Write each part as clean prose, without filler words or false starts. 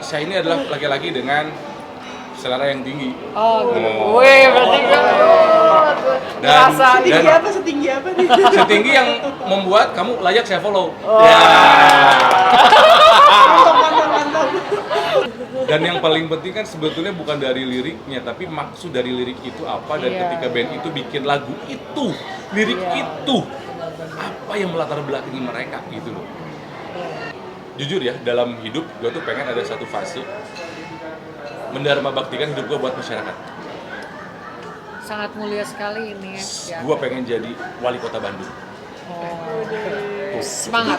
saya ini adalah laki-laki dengan selera yang tinggi. Oh, wih, berarti ngerasa Setinggi apa nih? Setinggi yang membuat kamu layak saya follow. Mantap. Dan yang paling penting kan sebetulnya bukan dari liriknya, tapi maksud dari lirik itu apa, dan ketika band itu bikin lagu itu, lirik itu, apa yang melatar belakangi mereka gitu loh. Jujur ya, dalam hidup gue tuh pengen ada satu fase mendharma baktikan hidup gue buat masyarakat. sangat mulia sekali ini ya. Gue pengen jadi wali kota Bandung. Semangat.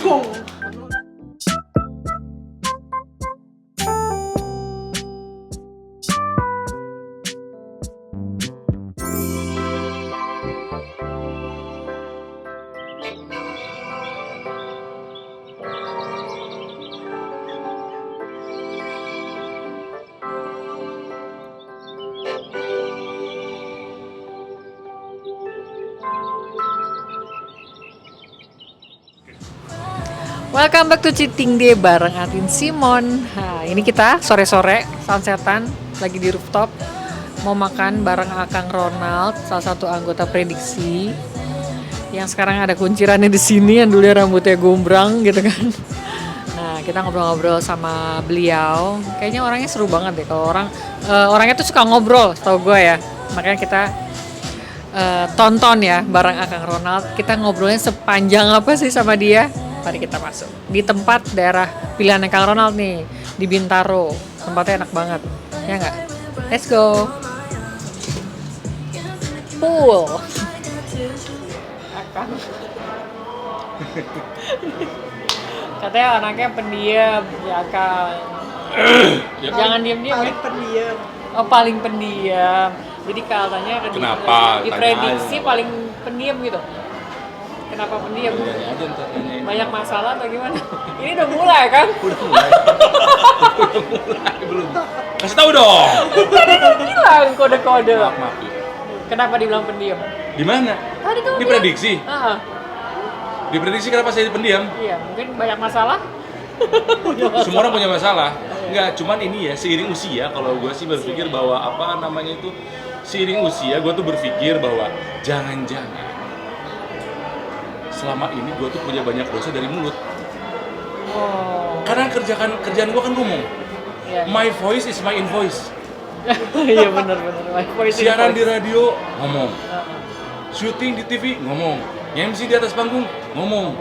Welcome back to Cheating Day bareng Atin Simon. Nah, ini kita sore-sore sunsetan lagi di rooftop mau makan bareng Akang Ronald, salah satu anggota Prediksi yang sekarang ada kuncirannya di sini, yang dulu rambutnya gombrang gitu kan. Nah, kita ngobrol-ngobrol sama beliau. Kayaknya orangnya seru banget deh. Kalau orangnya tuh suka ngobrol, setahu gue ya. Makanya kita tonton ya bareng Akang Ronald. Kita ngobrolnya sepanjang apa sih sama dia? Mari kita masuk di tempat daerah pilihan Kang Ronald nih, di Bintaro. Tempatnya enak banget, ya nggak? Let's go. Pool. Akang. Katanya anaknya pendiam, ya Kang. Jangan diam-diam. Paling pendiam. Oh, paling pendiam. Jadi katanya Kenapa? diprediksi Tanya aja. paling pendiam gitu. Kenapa pendiam? Tanya aja ntar, tanyain. Banyak masalah atau gimana? Ini udah mulai kan? Udah mulai. Belum. Kasih tahu dong. Tadi kan bilang kode-kode. Maaf. Kenapa dibilang pendiam? Di mana? Tadi kamu Diprediksi. bilang. Diprediksi kenapa saya pendiam? Iya, mungkin banyak masalah. Semua orang punya masalah. Enggak, cuman ini ya, seiring usia kalau gue sih berpikir bahwa apa namanya itu, seiring usia gue tuh berpikir bahwa jangan-jangan selama ini gue tuh punya banyak dosa dari mulut. Oh. Karena kerjaan gue kan ngomong. Iya. My voice is my invoice. Iya benar. Siaran di radio ngomong. Syuting di TV ngomong. MC di atas panggung ngomong.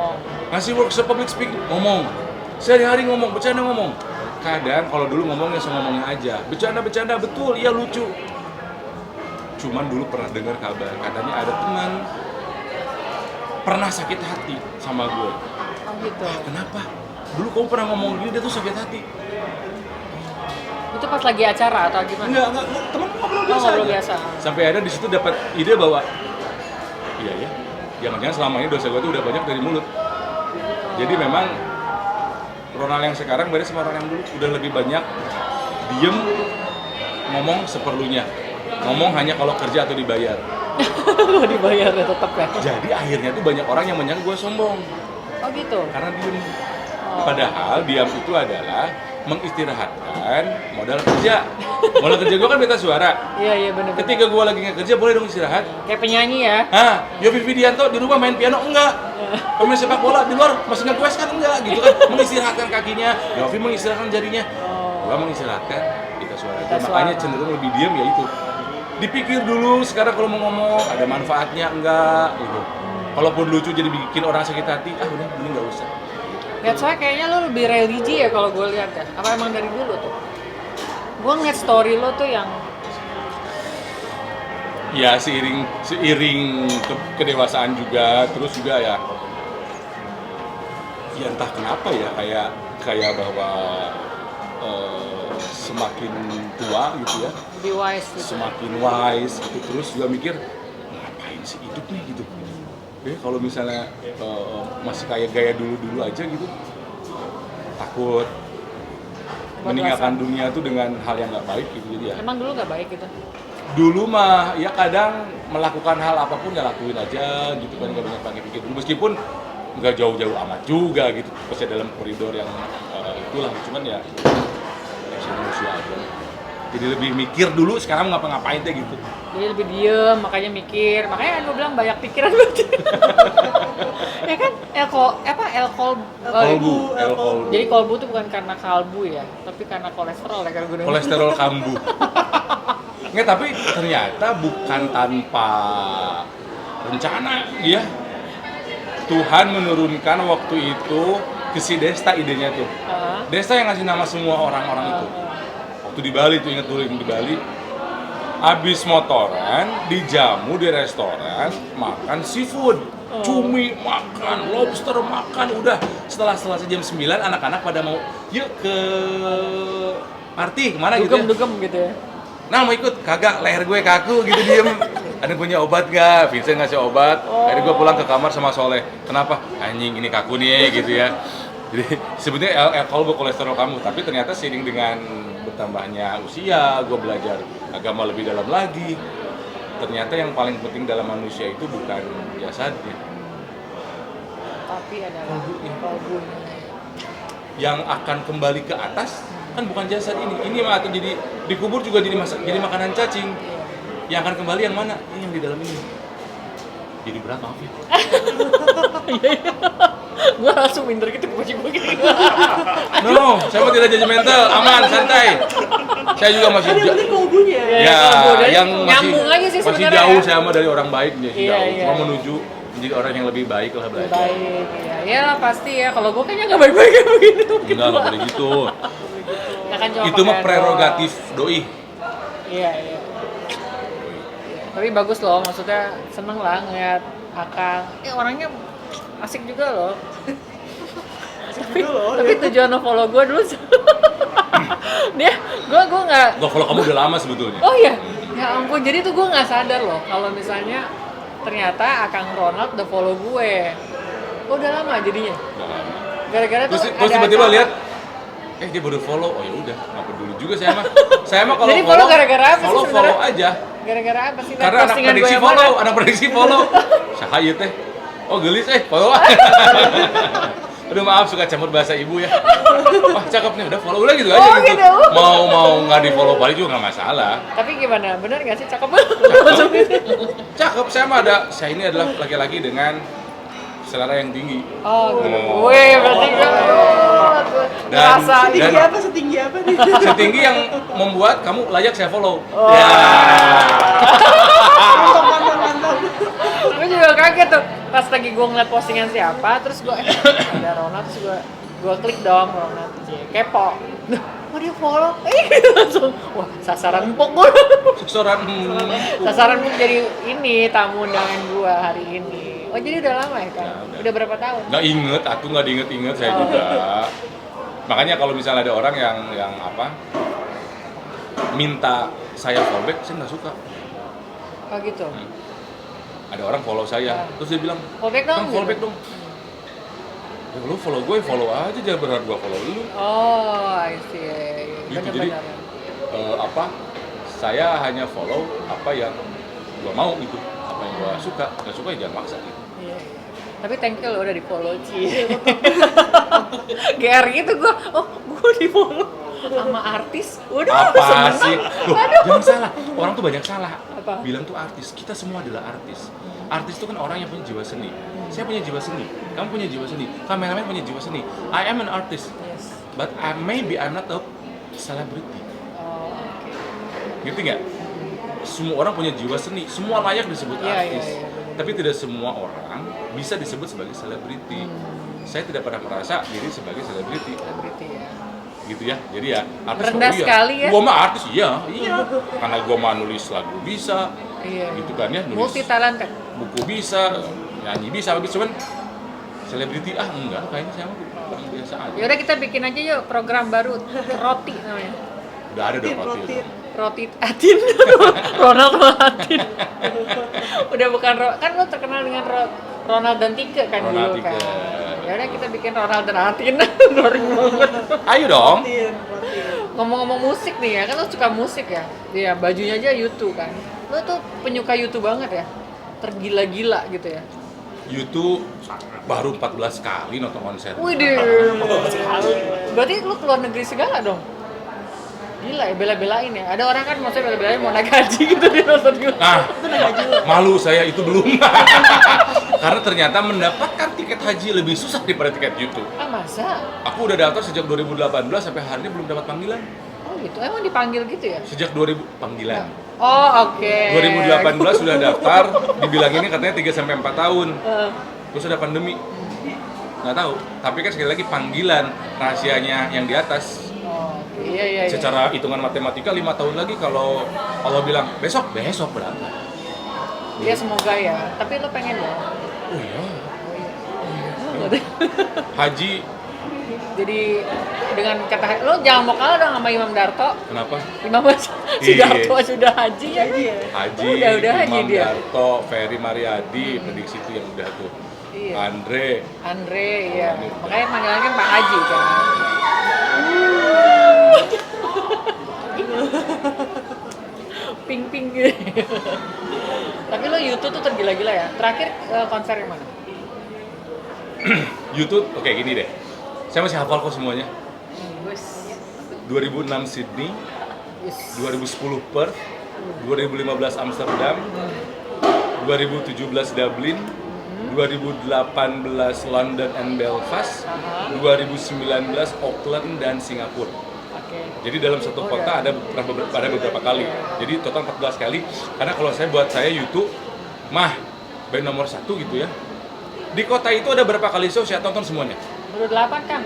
Ngasih workshop public speaking ngomong. Sehari-hari ngomong, bercanda ngomong. Kadang kalau dulu ngomongnya ngomongnya aja. Bercanda betul, iya lucu. Cuman dulu pernah dengar kabar katanya ada teman pernah sakit hati sama gue. Oh gitu. Kenapa? Dulu kamu pernah ngomong gini, dia tuh sakit hati. Itu pas lagi acara atau gimana? Enggak, temen ngobrol biasa. Ngobrol aja. biasa. Sampai ada di situ dapat ide bahwa iya ya, jangan-jangan selama ini dosa gue tuh udah banyak dari mulut. Jadi memang Ronald yang sekarang beda sama orang yang dulu, udah lebih banyak diem, ngomong seperlunya. Ngomong hanya kalau kerja atau dibayar. Kalau dibayar ya tetap ya. Jadi akhirnya tuh banyak orang yang menyangka gue sombong. Oh gitu. Karena diem. Padahal diam itu adalah mengistirahatkan modal kerja. Modal kerja gue kan beta suara. Iya benar. Ketika gue lagi nggak kerja, boleh dong istirahat. Kayak penyanyi ya. Yovie Widianto di rumah main piano enggak? Pemain sepak bola di luar masih nge-quest kan enggak? Gitu kan, mengistirahatkan kakinya. Yovie mengistirahatkan jarinya. Gue mengistirahatkan kita suara. Makanya cenderung lebih diam ya itu. Dipikir dulu, sekarang kalau mau ngomong ada manfaatnya enggak gitu. Kalaupun lucu jadi bikin orang sakit hati, udah mending nggak usah. Lihat saya kayaknya lo lebih religi ya kalau gue lihat ya. Apa emang dari dulu tuh? Gue ngeliat story lo tuh yang Ya seiring kedewasaan juga, terus juga ya entah kenapa ya kayak bahwa semakin tua gitu ya, lebih wise gitu. semakin wise gitu, terus juga mikir ngapain sih hidup nih gitu. Kalau misalnya masih kayak gaya dulu aja gitu, takut meninggalkan dunia tuh dengan hal yang nggak baik gitu. Jadi ya Emang dulu nggak baik gitu? dulu mah ya kadang melakukan hal apapun ya lakuin aja gitu kan, nggak banyak pakai pikir dulu, meskipun nggak jauh-jauh amat juga gitu, pasti dalam koridor yang itulah, cuman ya Jadi lebih mikir dulu, sekarang ngapa-ngapain teh gitu. Jadi lebih diem, makanya mikir. Makanya gue bilang banyak pikiran banget. Ya kan, Kolbu. Jadi kolbu tuh bukan karena kalbu ya, tapi karena kolesterol ya kan gue bilang. Kolesterol kambuh. Nggak, tapi ternyata bukan tanpa rencana ya. Tuhan menurunkan waktu itu ke si Desta idenya tuh. Desta yang ngasih nama semua orang-orang itu. Waktu di Bali tuh, inget dulu yang di Bali. Abis motoran, dijamu di restoran, makan seafood. Cumi makan, lobster makan, udah setelah jam 9 anak-anak pada mau yuk ke party kemana gitu ya. Dugem gitu ya. Nah mau ikut, kagak, leher gue kaku gitu diem. Ada punya obat gak? Vincent ngasih obat. Akhirnya gue pulang ke kamar sama Soleh. Kenapa? Anjing ini kaku nih gitu ya. Jadi sebetulnya alkohol kolesterol kamu, tapi ternyata seiring dengan bertambahnya usia, gue belajar agama lebih dalam lagi. Ternyata yang paling penting dalam manusia itu bukan jasadnya, tapi adalah kolbunya. Yang akan kembali ke atas kan bukan jasad ini. Ini mah atau jadi dikubur juga jadi makanan cacing. Yang akan kembali yang mana? Ini yang di dalam ini. Jadi berapa Afif? Gue langsung minder gitu gue gini. No, saya mau tidak judgmental, aman, santai. Saya juga masih Kan yang penting kolbunya. ya, yang masih nyambung aja sih masih sebenarnya jauh ya. saya mah dari orang baik dia Iya, jauh. iya. Cuma menuju menjadi orang yang lebih baik lah belajar. Baik, ya lah pasti ya. Kalau gue kayaknya nggak baik-baik kayak begini. Enggak boleh gitu. Ya kan cuma Itu mah pakai prerogatif doi. doa. Iya. Tapi bagus loh, maksudnya seneng lah ngeliat Akang. Orangnya asik juga loh. Tapi tujuan follow gue dulu dia, gue nggak. Gua follow kamu udah lama sebetulnya. Oh iya, ya ampun. Jadi tuh gue nggak sadar loh kalau misalnya ternyata Akang Ronald udah follow gue. Oh, udah lama jadinya. Udah lama. Gara-gara tuh Terus tiba-tiba lihat dia baru follow. Oh ya udah, nggak peduli juga saya mah. Saya mah kalau Jadi follow gara-gara apa sih follow sebenarnya? aja. Gara-gara apa sih? Karena anak Postingan gue prediksi yang follow, mana? anak prediksi follow. Saha ieu teh? Oh gelis follow. Aduh maaf suka campur bahasa ibu ya. Wah cakep nih, udah follow udah gitu aja Oh, gitu. gitu. Mau nggak di follow balik juga nggak masalah. Tapi gimana? Bener nggak sih cakep? Cakep, saya ini adalah laki-laki dengan selera yang tinggi. Oh, gitu. Oh. Wih, berarti gue Dan- ngerasa Setinggi apa nih? Setinggi yang membuat kamu layak saya follow. Oh. Ya. Mantap. Aku juga kaget tuh pas lagi gue ngeliat postingan siapa, terus gue ada Ronald, terus gue klik dong Ronald, kepo. Oh dia follow, langsung, wah sasaran empuk gue. Suksesan. Sasaran empuk jadi ini tamu undangan gue hari ini. Oh jadi udah lama ya kan? Ya, Udah berapa tahun? Nggak inget, aku nggak diinget-inget saya juga. Makanya kalau misalnya ada orang yang apa minta saya fallback, saya nggak suka. Oh gitu. Ada orang follow saya, terus dia bilang, Fallback dong. "Kang, fallback dong." Ya lu follow gue, follow aja, jangan berharap gue follow lu. Oh, I see. Gitu, jadi saya hanya follow apa yang gue mau gitu, apa yang gue suka, nggak suka ya jangan maksa gitu. Iya. Tapi thank you lo udah di follow Ci. GR gitu gue, gue di follow sama artis. Udah Apa sih? Loh, jangan salah, orang tuh banyak salah. Apa? Bilang tuh artis, kita semua adalah artis. Artis itu kan orang yang punya jiwa seni. Saya punya jiwa seni, kamu punya jiwa seni, kameramen punya jiwa seni. I am an artist, Yes. but maybe I'm not a celebrity. Oh, oke. Ngerti nggak? Semua orang punya jiwa seni, semua layak disebut Iya, artis. iya, iya. Tapi tidak semua orang bisa disebut sebagai selebriti. Saya tidak pernah merasa diri sebagai selebriti. Selebriti ya. Gitu ya, jadi ya artis Rendah sekali ya. Gua mah artis iya, karena gua mah nulis lagu bisa, Iya. gitu kan ya, nulis Multi talented. buku bisa, nyanyi bisa, begitu cuman selebriti enggak, kayaknya saya mah orang biasa aja. Yaudah kita bikin aja yuk program baru roti namanya. Udah ada dong Roti. roti. Roti Atin. Ronald Atin. Udah bukan kan lo terkenal dengan Ronald dan Tike kan Ronald dulu kan. Tike. Ya udah kita bikin Ronald dan Atin. Boring banget. Ayo dong. Ngomong-ngomong musik nih ya, kan lo suka musik ya? Iya, bajunya aja YouTube kan. Lo tuh penyuka YouTube banget ya? Tergila-gila gitu ya? YouTube baru 14 kali nonton konser. Widih, sekali. Berarti lo keluar negeri segala dong? Gila gila ya, bela-belain ya. Ada orang kan maksudnya bela-belain mau naik haji gitu dia nonton YouTube. Nah, malu saya itu belum. Karena ternyata mendapatkan tiket haji lebih susah daripada tiket YouTube. Ah masa? Aku udah daftar sejak 2018 sampai hari ini belum dapat panggilan. Oh gitu, emang dipanggil gitu ya? Sejak 2000 panggilan. Oh oke. 2018 sudah daftar, dibilang ini katanya 3 sampai 4 tahun. Terus ada pandemi. Nggak tahu, tapi kan sekali lagi panggilan rahasianya yang di atas. Oh iya. Secara hitungan matematika 5 tahun lagi kalau Allah bilang besok berangkat. Ya semoga ya. Tapi lo pengen dong. Oh iya. Oh, Haji, jadi dengan kata lo jangan mau kalah dong sama Imam Darto. kenapa? Imam Sudarto sudah haji ya. Haji, Udah haji Imam dia. Darto, Ferry Mariadi, prediksi itu yang udah tuh. Iya. Andre, ya. Makanya panggilan kan Pak Haji kan. Ping gitu. Tapi lo YouTube tuh tergila-gila ya. Terakhir konser yang mana? YouTube, oke gini deh. Saya masih hafal kok semuanya. Wes. 2006 Sydney, Yes. 2010 Perth, 2015 Amsterdam, 2017 Dublin, 2018 London and Belfast, 2019 Auckland dan Singapura. Oke. Jadi dalam satu kota ada beberapa kali. Jadi total 14 kali. Karena kalau buat saya YouTube band nomor 1 gitu ya. Di kota itu ada berapa kali show saya tonton semuanya. Udah 8 kan?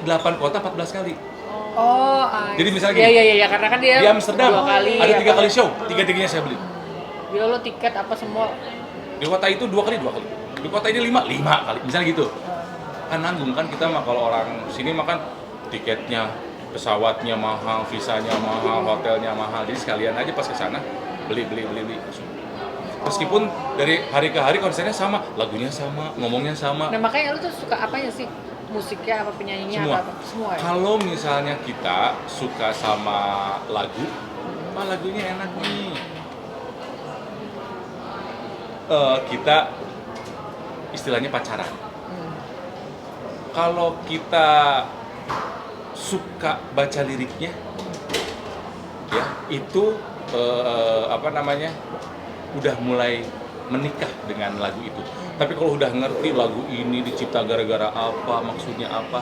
8 kota 14 kali. Oh, Jadi misalnya gini, iya karena kan dia di Amsterdam 2 kali. ada 3 apa? kali show, 3-3-nya saya beli. Gila lo tiket apa semua? Di kota itu 2 kali. Di kota ini 5 kali. Misalnya gitu. Kan nanggung kan kita mah kalau orang sini makan tiketnya, pesawatnya mahal, visanya mahal, hotelnya mahal. Jadi sekalian aja pas ke sana beli. Meskipun dari hari ke hari konsernya sama, lagunya sama, ngomongnya sama. Nah makanya lo tuh suka apanya sih? Musiknya apa penyanyinya Semua. apa? Semua ya? Kalau misalnya kita suka sama lagu, lagunya enak nih. Kita istilahnya pacaran. Kalau kita suka baca liriknya, ya itu udah mulai menikah dengan lagu itu. Tapi kalau udah ngerti lagu ini dicipta gara-gara apa, maksudnya apa,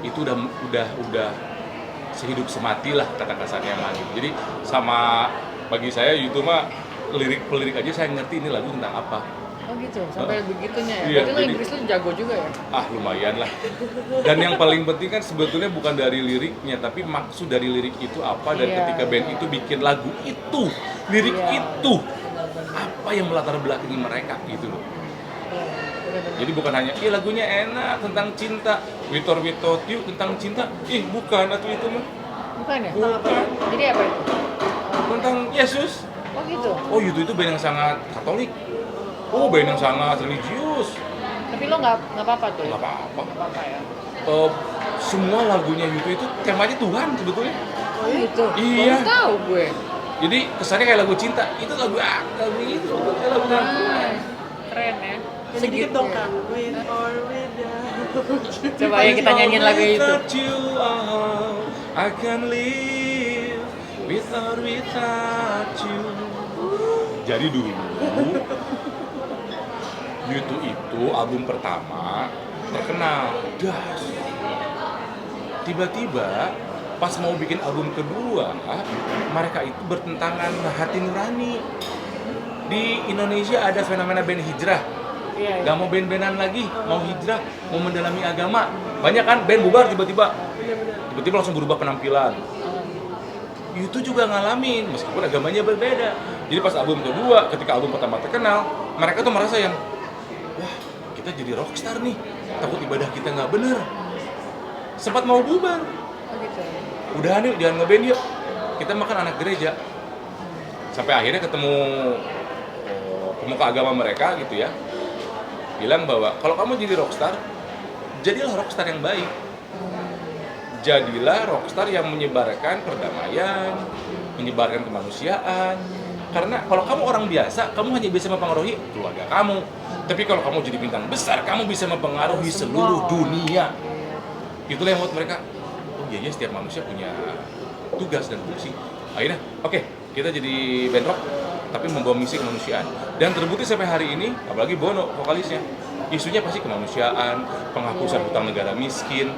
itu udah sehidup semati lah kata kasarnya mah gitu. Jadi sama bagi saya YouTube mah lirik aja saya ngerti ini lagu tentang apa. Oh gitu, sampai begitunya ya? Iya, Berarti lo Inggris lo jago juga ya? Lumayan lah. Dan yang paling penting kan sebetulnya bukan dari liriknya, tapi maksud dari lirik itu apa, dan Iya, ketika band itu bikin lagu itu, lirik Iya. itu, apa yang melatar belakangi mereka gitu loh. Bener-bener. Jadi bukan hanya, lagunya enak tentang cinta, With or Without You tentang cinta, bukan atau itu mah. Bukan ya? Bukan. Jadi apa itu? Tentang Yesus. Oh gitu? Oh itu band yang sangat Katolik. Oh band yang sangat religius. Tapi lo nggak apa-apa tuh ya? Nggak apa-apa. Nggak apa-apa ya? Semua lagunya itu temanya Tuhan sebetulnya. Oh gitu? Iya. Baru tahu gue. Jadi kesannya kayak lagu cinta, itu lagu itu, lagu Ah, keren ya? Jadi dikit dong ya? kan, with or without. Coba ya kita nyanyiin lagu itu. Without you, I can live with or without you. Jadi dulu YouTube itu album pertama terkenal, das. Tiba-tiba pas mau bikin album kedua, mereka itu bertentangan hati nurani. Di Indonesia ada fenomena band hijrah. Iya. Gak mau band-bandan lagi, mau hijrah, mau mendalami agama. Banyak kan band bubar tiba-tiba langsung berubah penampilan. Itu juga ngalamin, meskipun agamanya berbeda. Jadi pas album kedua, ketika album pertama terkenal, mereka tuh merasa yang, wah kita jadi rockstar nih, takut ibadah kita nggak bener. Sempat mau bubar. Oh gitu. Udahan yuk, jangan ngeband yuk. Kita makan anak gereja. Sampai akhirnya ketemu pemuka agama mereka gitu ya. Bilang bahwa kalau kamu jadi rockstar, jadilah rockstar yang baik. Jadilah rockstar yang menyebarkan perdamaian, menyebarkan kemanusiaan. Karena kalau kamu orang biasa, kamu hanya bisa mempengaruhi keluarga kamu. Tapi kalau kamu jadi bintang besar, kamu bisa mempengaruhi seluruh dunia. Itulah yang membuat mereka, oh iya setiap manusia punya tugas dan fungsi. Akhirnya, oke, kita jadi band rock, tapi membawa misi kemanusiaan. Dan terbukti sampai hari ini, apalagi Bono, vokalisnya, isunya pasti kemanusiaan, penghapusan hutang negara miskin,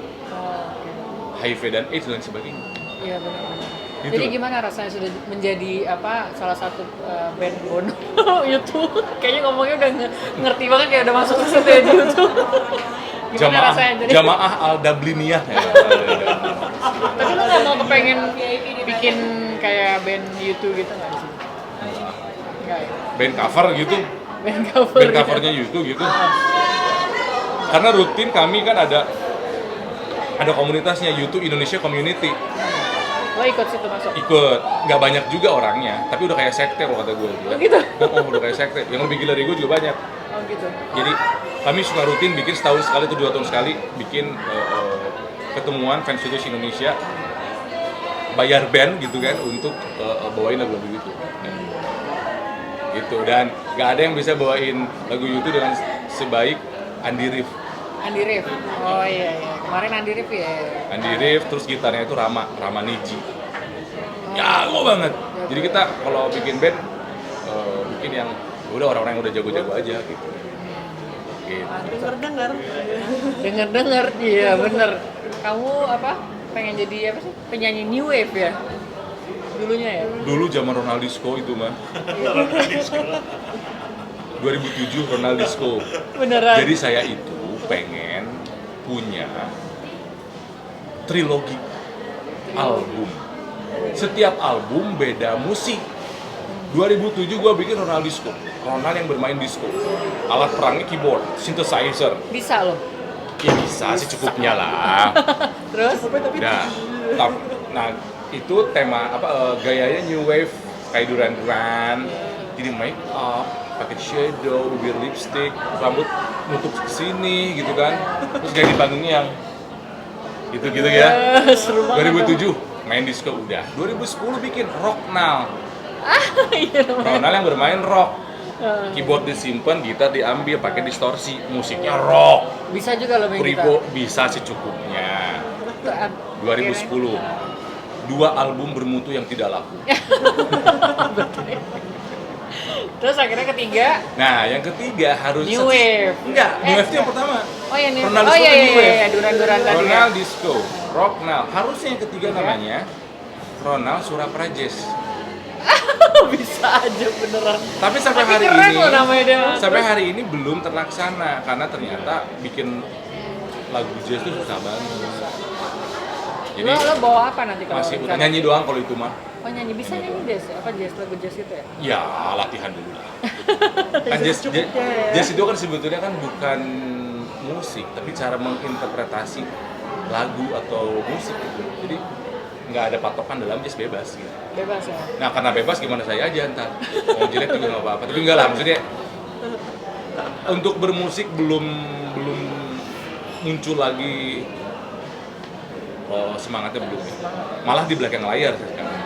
HIV dan AIDS dan sebagainya. Iya benar. Gitu. Jadi gimana rasanya sudah menjadi salah satu band Bono YouTube? Kayaknya ngomongnya udah ngerti banget, kayak udah masuk ke situ ya di YouTube. Gimana rasanya jadi? Jamaah Al-Dabliniyah ya. Tapi lu nggak mau kepengen bikin kayak band YouTube gitu nggak sih? Nggak ya? Band cover gitu, Band cover. band covernya YouTube gitu. Karena rutin kami kan ada komunitasnya, YouTube Indonesia Community. Lo ikut situ masuk? Ikut, nggak banyak juga orangnya, tapi udah kayak sekte loh kata gue. Oh gitu? Udah kayak sekte, yang lebih gila dari gue juga banyak. Oh gitu. Jadi kami suka rutin bikin setahun sekali atau 2 tahun sekali bikin ketemuan fans YouTube Indonesia, bayar band gitu kan untuk bawain lagu-lagu itu. Gitu, dan nggak ada yang bisa bawain lagu YouTube dengan sebaik Andi Rif. Andi Rif. Oh iya iya. Kemarin Andi Rif ya. Andi Rif, terus gitarnya itu Rama Niji. Jago banget. Jadi kita kalau bikin band bikin yang udah orang-orang yang udah jago-jago aja gitu. Dengar-dengar. Dengar-dengar, iya bener. Kamu pengen jadi apa sih? Penyanyi new wave ya? Dulunya ya? Dulu zaman Ronaldisco itu mah. 2007 Ronaldisco. Beneran. Jadi saya itu pengen punya trilogi album. Setiap album beda musik. 2007 gua bikin Ronaldisco. Ronald yang bermain disco. Alat perangnya keyboard, synthesizer. Bisa loh. Ya bisa secukupnya lah. Terus? Nah, itu tema gayanya new wave kayak Duran Duran. Jadi make up, pakai shadow, bibir lipstick, rambut nutup ke sini gitu kan. Terus kayak di panggungnya yang gitu-gitu ya. Seru banget. 2007 main disco udah. 2010 bikin rock now. Iya namanya. Ronald yang bermain rock. Keyboard disimpan, gitar diambil, pakai distorsi, musiknya rock. Bisa juga lo main gitar. Pribo bisa secukupnya. 2010. 2 album bermutu yang tidak laku. Terus akhirnya ketiga. Nah, yang ketiga harus New Wave. Enggak, New Wave itu yang pertama. Oh ya New Ronald Oh Disco iya itu New Wave. iya, Duran-duran tadi ya. Ronald Disco, Rock Now. Harusnya yang ketiga namanya Ronald Suraprajes. Bisa aja beneran. Tapi sampai Tapi hari keren ini loh namanya dia. sampai hari ini belum terlaksana karena ternyata bikin lagu jazz itu susah banget. Jadi Lo bawa apa nanti kalau masih misalnya? nyanyi doang kalau itu mah. Oh nyanyi, bisa nyanyi jazz? Apa jazz, lagu jazz itu ya? Ya latihan dulu lah. Kan jazz itu kan sebetulnya kan bukan musik, tapi cara menginterpretasi lagu atau musik gitu. Jadi nggak ada patokan dalam jazz, bebas gitu. Bebas ya? Nah karena bebas gimana saya aja ntar mau jelek juga nggak apa-apa. Tapi enggak lah, maksudnya untuk bermusik belum muncul lagi semangatnya belum ya. Malah di belakang layar sekarang.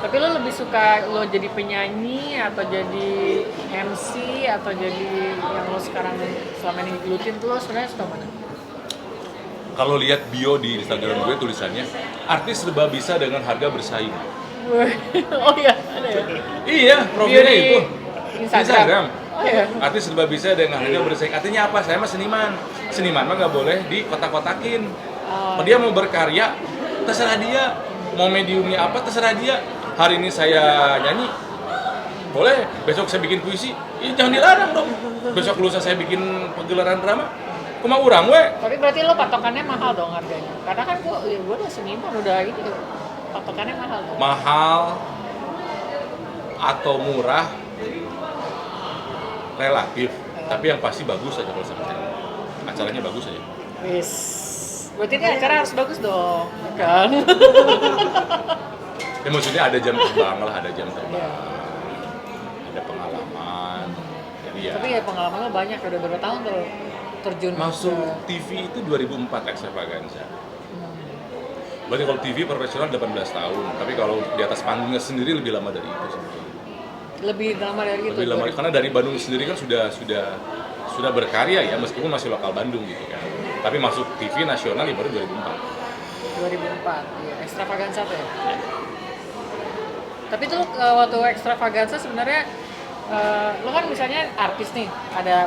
Tapi lo lebih suka lo jadi penyanyi atau jadi MC atau jadi yang lo sekarang selama ini gelutin tuh lo sebenarnya suka mana? Kalau lihat bio di Instagram gue tulisannya artis serba bisa dengan harga bersaing. Oh iya, ada ya? Iya, profilnya Bio di itu. Instagram. Oh iya. Artis serba bisa dengan harga bersaing. Artinya apa? Saya mah seniman. Seniman mah nggak boleh dikotak-kotakin. Dia mau berkarya, terserah dia. Mau mediumnya apa, terserah dia. Hari ini saya nyanyi, boleh. Besok saya bikin puisi, jangan dilarang dong. Besok lusa saya bikin pagelaran drama, cuma urang we. Tapi berarti lo patokannya mahal dong harganya? Karena kan gue udah seniman, udah ini patokannya mahal dong? Mahal atau murah relatif, tapi yang pasti bagus aja kalau sama saya. Acaranya bagus aja. Wis. Berarti ini acara harus bagus dong, kan? Ya maksudnya ada jam terbang lah, ada jam terbang, Iya. ada pengalaman. Jadi ya. Tapi ya pengalaman lo banyak, udah berapa tahun tuh terjun Masuk ke- TV itu 2004 Extravaganza. Berarti kalau TV profesional 18 tahun, tapi kalau di atas panggungnya sendiri lebih lama dari itu sebetulnya. Lebih lama dari itu? Lebih lama karena dari Bandung sendiri kan sudah berkarya ya, meskipun masih lokal Bandung gitu kan. Tapi masuk TV nasional ya baru 2004. 2004, iya. Extravaganza tuh ya. Tapi tuh waktu Extravaganza sebenarnya lo kan misalnya artis nih,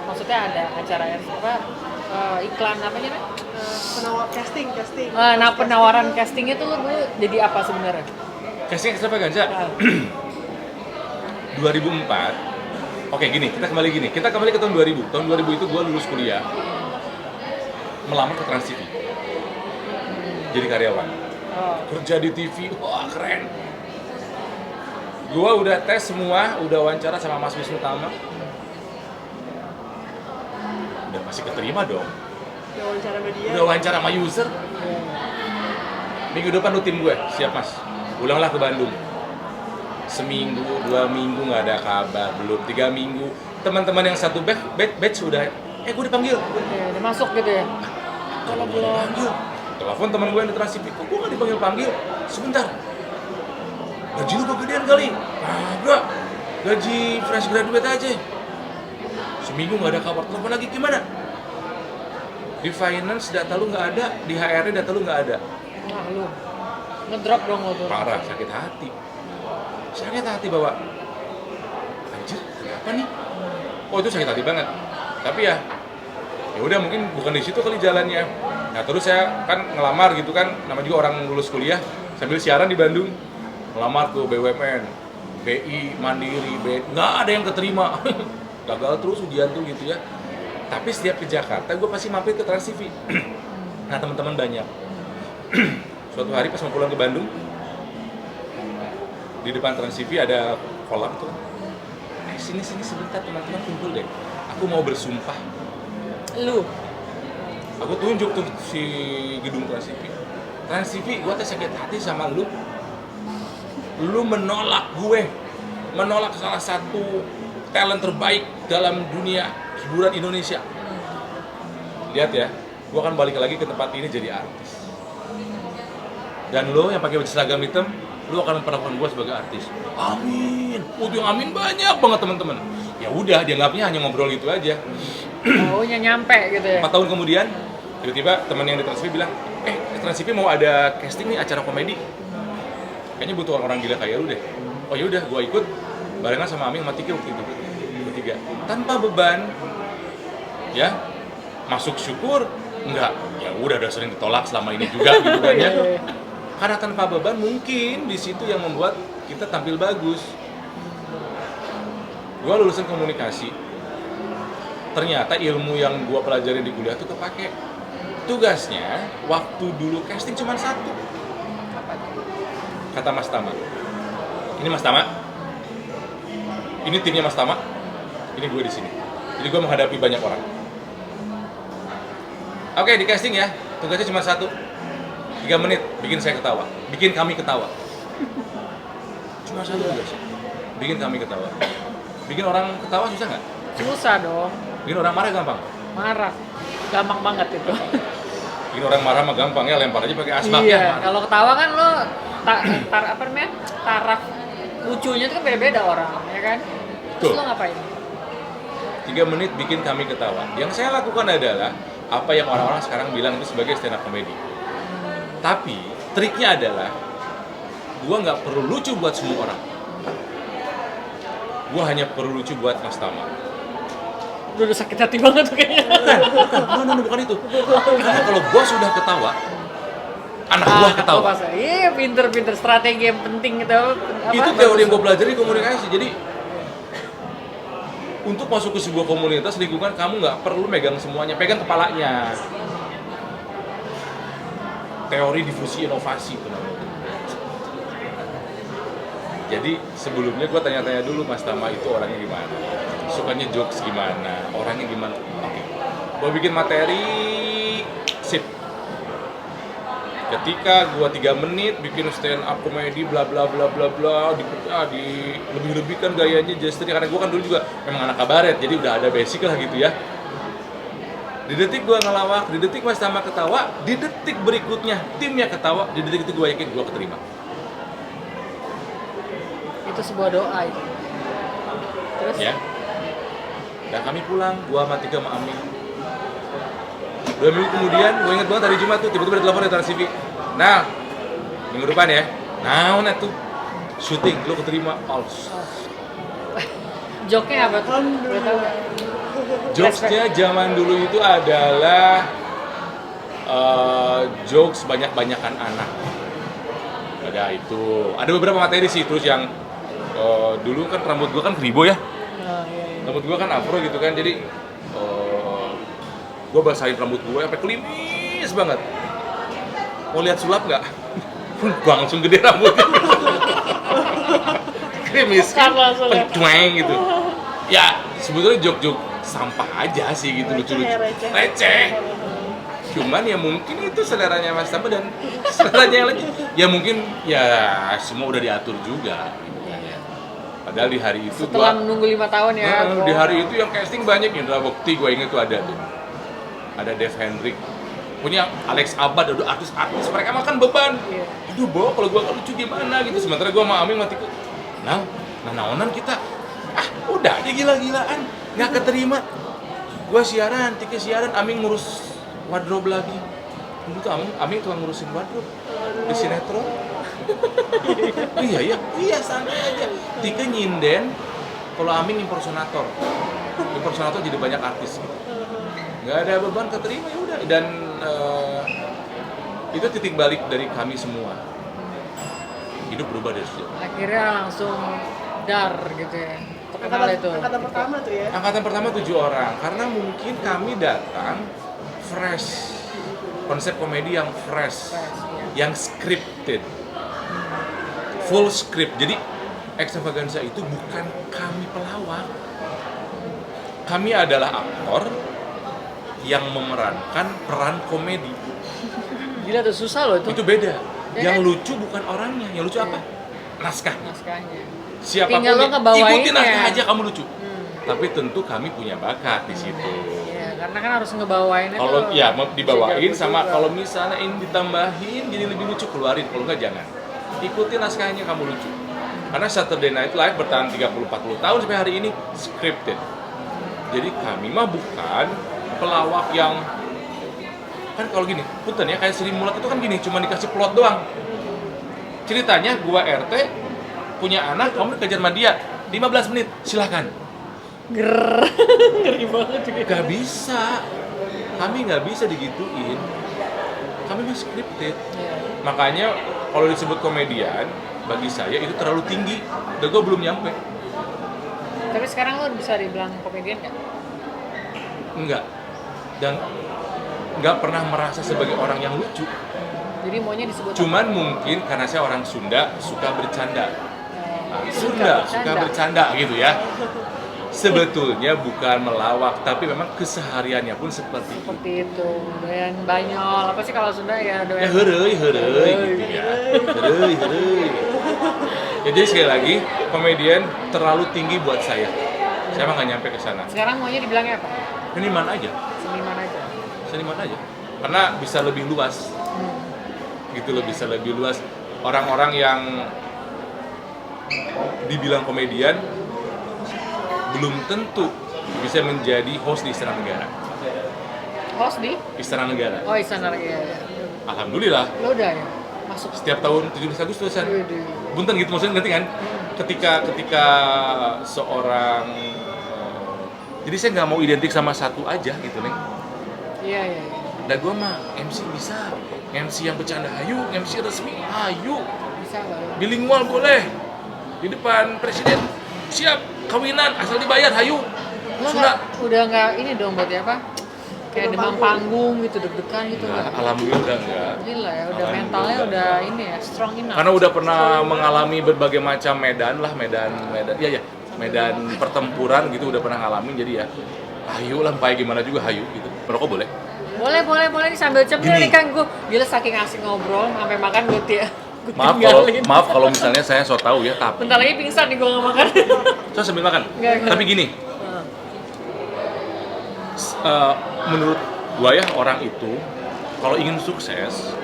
maksudnya ada acara iklan apa namanya? Penawar casting. Nah, penawaran castingnya tuh lo dulu jadi apa sebenarnya? Casting Extravaganza. 2004. Oke gini, kita kembali ke tahun 2000. Tahun 2000 itu gue lulus kuliah, melamar ke Trans TV, jadi karyawan, kerja di TV, wah keren. Gue udah tes semua, udah wawancara sama Mas Wisnu Tama, udah masih keterima dong. Udah wawancara media. Udah wawancara sama user. Minggu depan lu tim gue, siap mas. Ulanglah ke Bandung. Seminggu, 2 minggu nggak ada kabar, belum 3 minggu. Teman-teman yang satu batch udah, gue dipanggil. Udah masuk gitu ya? Kalau belum panggil, telepon teman gue yang di Trans TV, kok gue nggak dipanggil? Sebentar. Gaji lu kegedean kali? Enggak. Gaji fresh graduate aja. Seminggu nggak ada kabar, telepon lagi gimana? Di finance data lu nggak ada, di HR data lu nggak ada. Nah lu, ngedrop dong lo tuh. Parah, sakit hati bawa. Anjir, kenapa nih? Oh itu sakit hati banget. Tapi ya udah mungkin bukan di situ kali jalannya. Nah terus saya kan ngelamar gitu kan, nama juga orang lulus kuliah sambil siaran di Bandung, ngelamar tuh BUMN, BI, Mandiri, nggak ada yang keterima. Gagal terus ujian tuh gitu ya. Tapi setiap ke Jakarta gue pasti mampir ke Trans TV. Nah teman-teman banyak. Suatu hari pas mau pulang ke Bandung, di depan Trans TV ada kolam tuh. Sini sebentar teman-teman kumpul deh. Aku mau bersumpah. Lu? Aku tunjuk tuh si gedung Trans TV. Trans TV, gue sakit hati sama lu. Lu menolak gue, menolak salah satu talent terbaik dalam dunia hiburan Indonesia. Lihat ya, gue akan balik lagi ke tempat ini jadi artis. Dan lo yang pakai baju seragam hitam, lo akan memperlakukan gue sebagai artis. Amin. Yang amin banyak banget teman-teman. Ya udah, dianggapnya hanya ngobrol gitu aja. Maunya nyampe gitu ya. 4 tahun kemudian, tiba-tiba teman yang di Trans TV bilang, Trans TV mau ada casting nih acara komedi. Kayaknya butuh orang-orang gila kayak lu deh. Oh ya udah, gue ikut barengan sama Aming sama Tiki waktu itu. Bertiga. Tanpa beban. Ya. Masuk syukur, enggak. Ya udah sering ditolak selama ini juga gitu kan ya. Karena tanpa beban mungkin di situ yang membuat kita tampil bagus. Gue lulusan komunikasi. Ternyata ilmu yang gue pelajarin di kuliah tuh kepake. Tugasnya waktu dulu casting cuma satu. Kata Mas Tama. Ini Mas Tama. Ini timnya Mas Tama. Ini gue di sini. Jadi gue menghadapi banyak orang. Oke, di casting ya. Tugasnya cuma satu. 3 menit bikin saya ketawa, bikin kami ketawa. Cuma satu tugas. Bikin kami ketawa. Bikin orang ketawa susah nggak? Susah dong. Bikin orang marah gampang. Marah, gampang banget itu. Bikin orang marah mah gampang ya, lempar aja pakai asbak. Iya, Ya, kalau ketawa kan lo taraf lucunya itu kan beda-beda orang, ya kan? Terus Tuh. lo ngapain? 3 menit bikin kami ketawa. Yang saya lakukan adalah apa yang orang-orang sekarang bilang itu sebagai stand up comedy. Tapi triknya adalah gua nggak perlu lucu buat semua orang. Gua hanya perlu lucu buat Mas Tama. Udah sakit hati banget tuh kayaknya. Bukan itu. Karena kalau gua sudah ketawa, anak gua ketawa. Iya, pinter strategi yang penting gitu. Itu teori yang gua pelajari komunikasi. Jadi untuk masuk ke sebuah komunitas lingkungan, kamu nggak perlu megang semuanya, pegang kepalanya. Teori difusi inovasi itu namanya. Jadi sebelumnya gue tanya-tanya dulu Mas Tama itu orangnya gimana, sukanya jokes gimana, orangnya gimana. Oke, gue bikin materi, sip. Ketika gue 3 menit bikin stand up comedy bla bla bla bla bla, di lebih-lebihkan gayanya gesture, karena gue kan dulu juga memang anak kabaret, jadi udah ada basic lah gitu ya. Di detik gue ngelawak, di detik Mas Tama ketawa, di detik berikutnya timnya ketawa, di detik itu gue yakin gue keterima. Itu sebuah doa itu. Terus? Ya. Dan kami pulang, gue sama Tika sama Ami. 2 minggu kemudian, gue inget banget hari Jumat tuh, tiba-tiba ada telepon dari Trans TV. Nah, minggu depan ya. Nah, tuh syuting lu keterima. Joknya apa tuh? Boleh tahu nggak? Jokesnya zaman dulu itu adalah jokes banyak-banyakan anak. Ada itu. Ada beberapa materi sih, terus yang dulu kan rambut gua kan kribo ya. Oh, iya. Rambut gua kan afro gitu kan, jadi gua basahin rambut gua sampai klimis banget. Mau lihat sulap nggak? Gua langsung gede rambutnya. Krimis, pencueng gitu. Ya sebetulnya jok-jok sampah aja sih gitu, lucu-lucu, receh. Cuman ya mungkin itu seleranya Mas Tama dan seleranya yang lagi. Ya mungkin ya semua udah diatur juga. Padahal di hari itu Setelah menunggu 5 tahun ya. di hari itu yang casting banyak, Indra Bekti gue inget tuh ada tuh. Ada Dev Hendrik, punya Alex Abad, ada artis-artis, mereka makan beban. Iya. Aduh Bo, kalau gue gak lucu gimana gitu. Sementara gue sama Aming mati kok. Nah, kita udah aja gila-gilaan, nggak keterima. Gue siaran, Tika siaran, Aming ngurus wardrobe lagi. Dulu tuh Aming tukang ngurusin wardrobe di sinetron. Iya santai aja. Tika nyinden, kalau Aming impersonator jadi banyak artis. Nggak ada beban, keterima ya udah. Dan itu titik balik dari kami semua. Hidup berubah dari situ. Akhirnya langsung dar gitu ya. Terkenal itu. Angkatan pertama tuh ya. Angkatan pertama 7 orang, karena mungkin kami datang fresh, konsep komedi yang fresh, yang scripted, full script. Jadi Extravaganza itu bukan kami pelawak, kami adalah aktor yang memerankan peran komedi. Gila tuh, susah loh itu. Itu beda. Ya Yang kan? lucu bukan orangnya, yang lucu apa? Naskahnya. Naskahnya. Siapapun Tinggal lo yang ngebawainnya. ikutin naskah aja kamu lucu. Tapi tentu kami punya bakat di situ. Iya, karena kan harus ngebawainnya Kalau tuh ya mau bisa dibawain jago sama juga. kalau misalnya ini ditambahin jadi lebih lucu, keluarin. Kalau enggak jangan. Ikutin naskahnya kamu lucu. Karena Saturday Night Live bertahan 30-40 tahun sampai hari ini scripted. Jadi kami mah bukan pelawak yang kan kalau gini, punten ya kayak Sri Mulat itu kan gini, cuma dikasih plot doang. Ceritanya gua RT punya anak, kamu dikejar sama dia 15 menit, silahkan. Ngeri banget juga. Gak bisa, kami nggak bisa digituin. Kami mah scripted. Iya. Makanya kalau disebut komedian, bagi saya itu terlalu tinggi. Dan gue belum nyampe. Tapi sekarang lo bisa dibilang komedian nggak? Enggak. Dan nggak pernah merasa sebagai orang yang lucu. Jadi maunya disebut Cuman mungkin karena saya orang Sunda suka bercanda. Nah, Suka suka bercanda gitu ya. Sebetulnya bukan melawak, tapi memang kesehariannya pun seperti itu. seperti itu. Doyan banyol. Apa sih kalau Sunda ya doyan? Ya hereuy gitu ya. Hereuy. Ya, jadi sekali lagi, komedian terlalu tinggi buat saya. Saya emang nggak nyampe ke sana. Sekarang maunya dibilangnya apa? Seniman aja. Seniman aja. Karena bisa lebih luas. Gitu loh, bisa lebih luas. Orang-orang yang dibilang komedian belum tentu bisa menjadi host di Istana Negara. Host di? Istana Negara. Oh, Istana ya. Alhamdulillah. Lo udah ya? Masuk. Setiap tahun 17 Agustusan. Widih. Bunten gitu maksudnya, ngerti kan? Ketika seorang jadi saya nggak mau identik sama satu aja gitu nih. Iya. Nah gue mah MC bisa, MC yang bercanda ayo, MC resmi ayo, Bisa nggak lo? bilingual boleh, di depan presiden siap, kawinan asal dibayar hayu. Lo Sudah. udah nggak ini dong buat apa? Kayak demam panggung gitu, deg-degan gitu Nah, nggak? alhamdulillah udah enggak. Gila ya, udah Alhamdulillah. mentalnya udah ini ya, strong enough. Karena udah pernah mengalami berbagai macam medan medan pertempuran gitu udah pernah ngalamin, jadi ya hayu lah, pakai gimana juga hayu gitu. Merokok boleh? Boleh nih sambil cemil Gini. nih kan gue. Gila saking asik ngobrol sampai makan gue Maaf kalau misalnya saya so tahu ya, tapi Bentar lagi pingsan nih gue nggak makan. saya sambil makan. Enggak. Tapi gini, menurut gua ya, orang itu kalau ingin sukses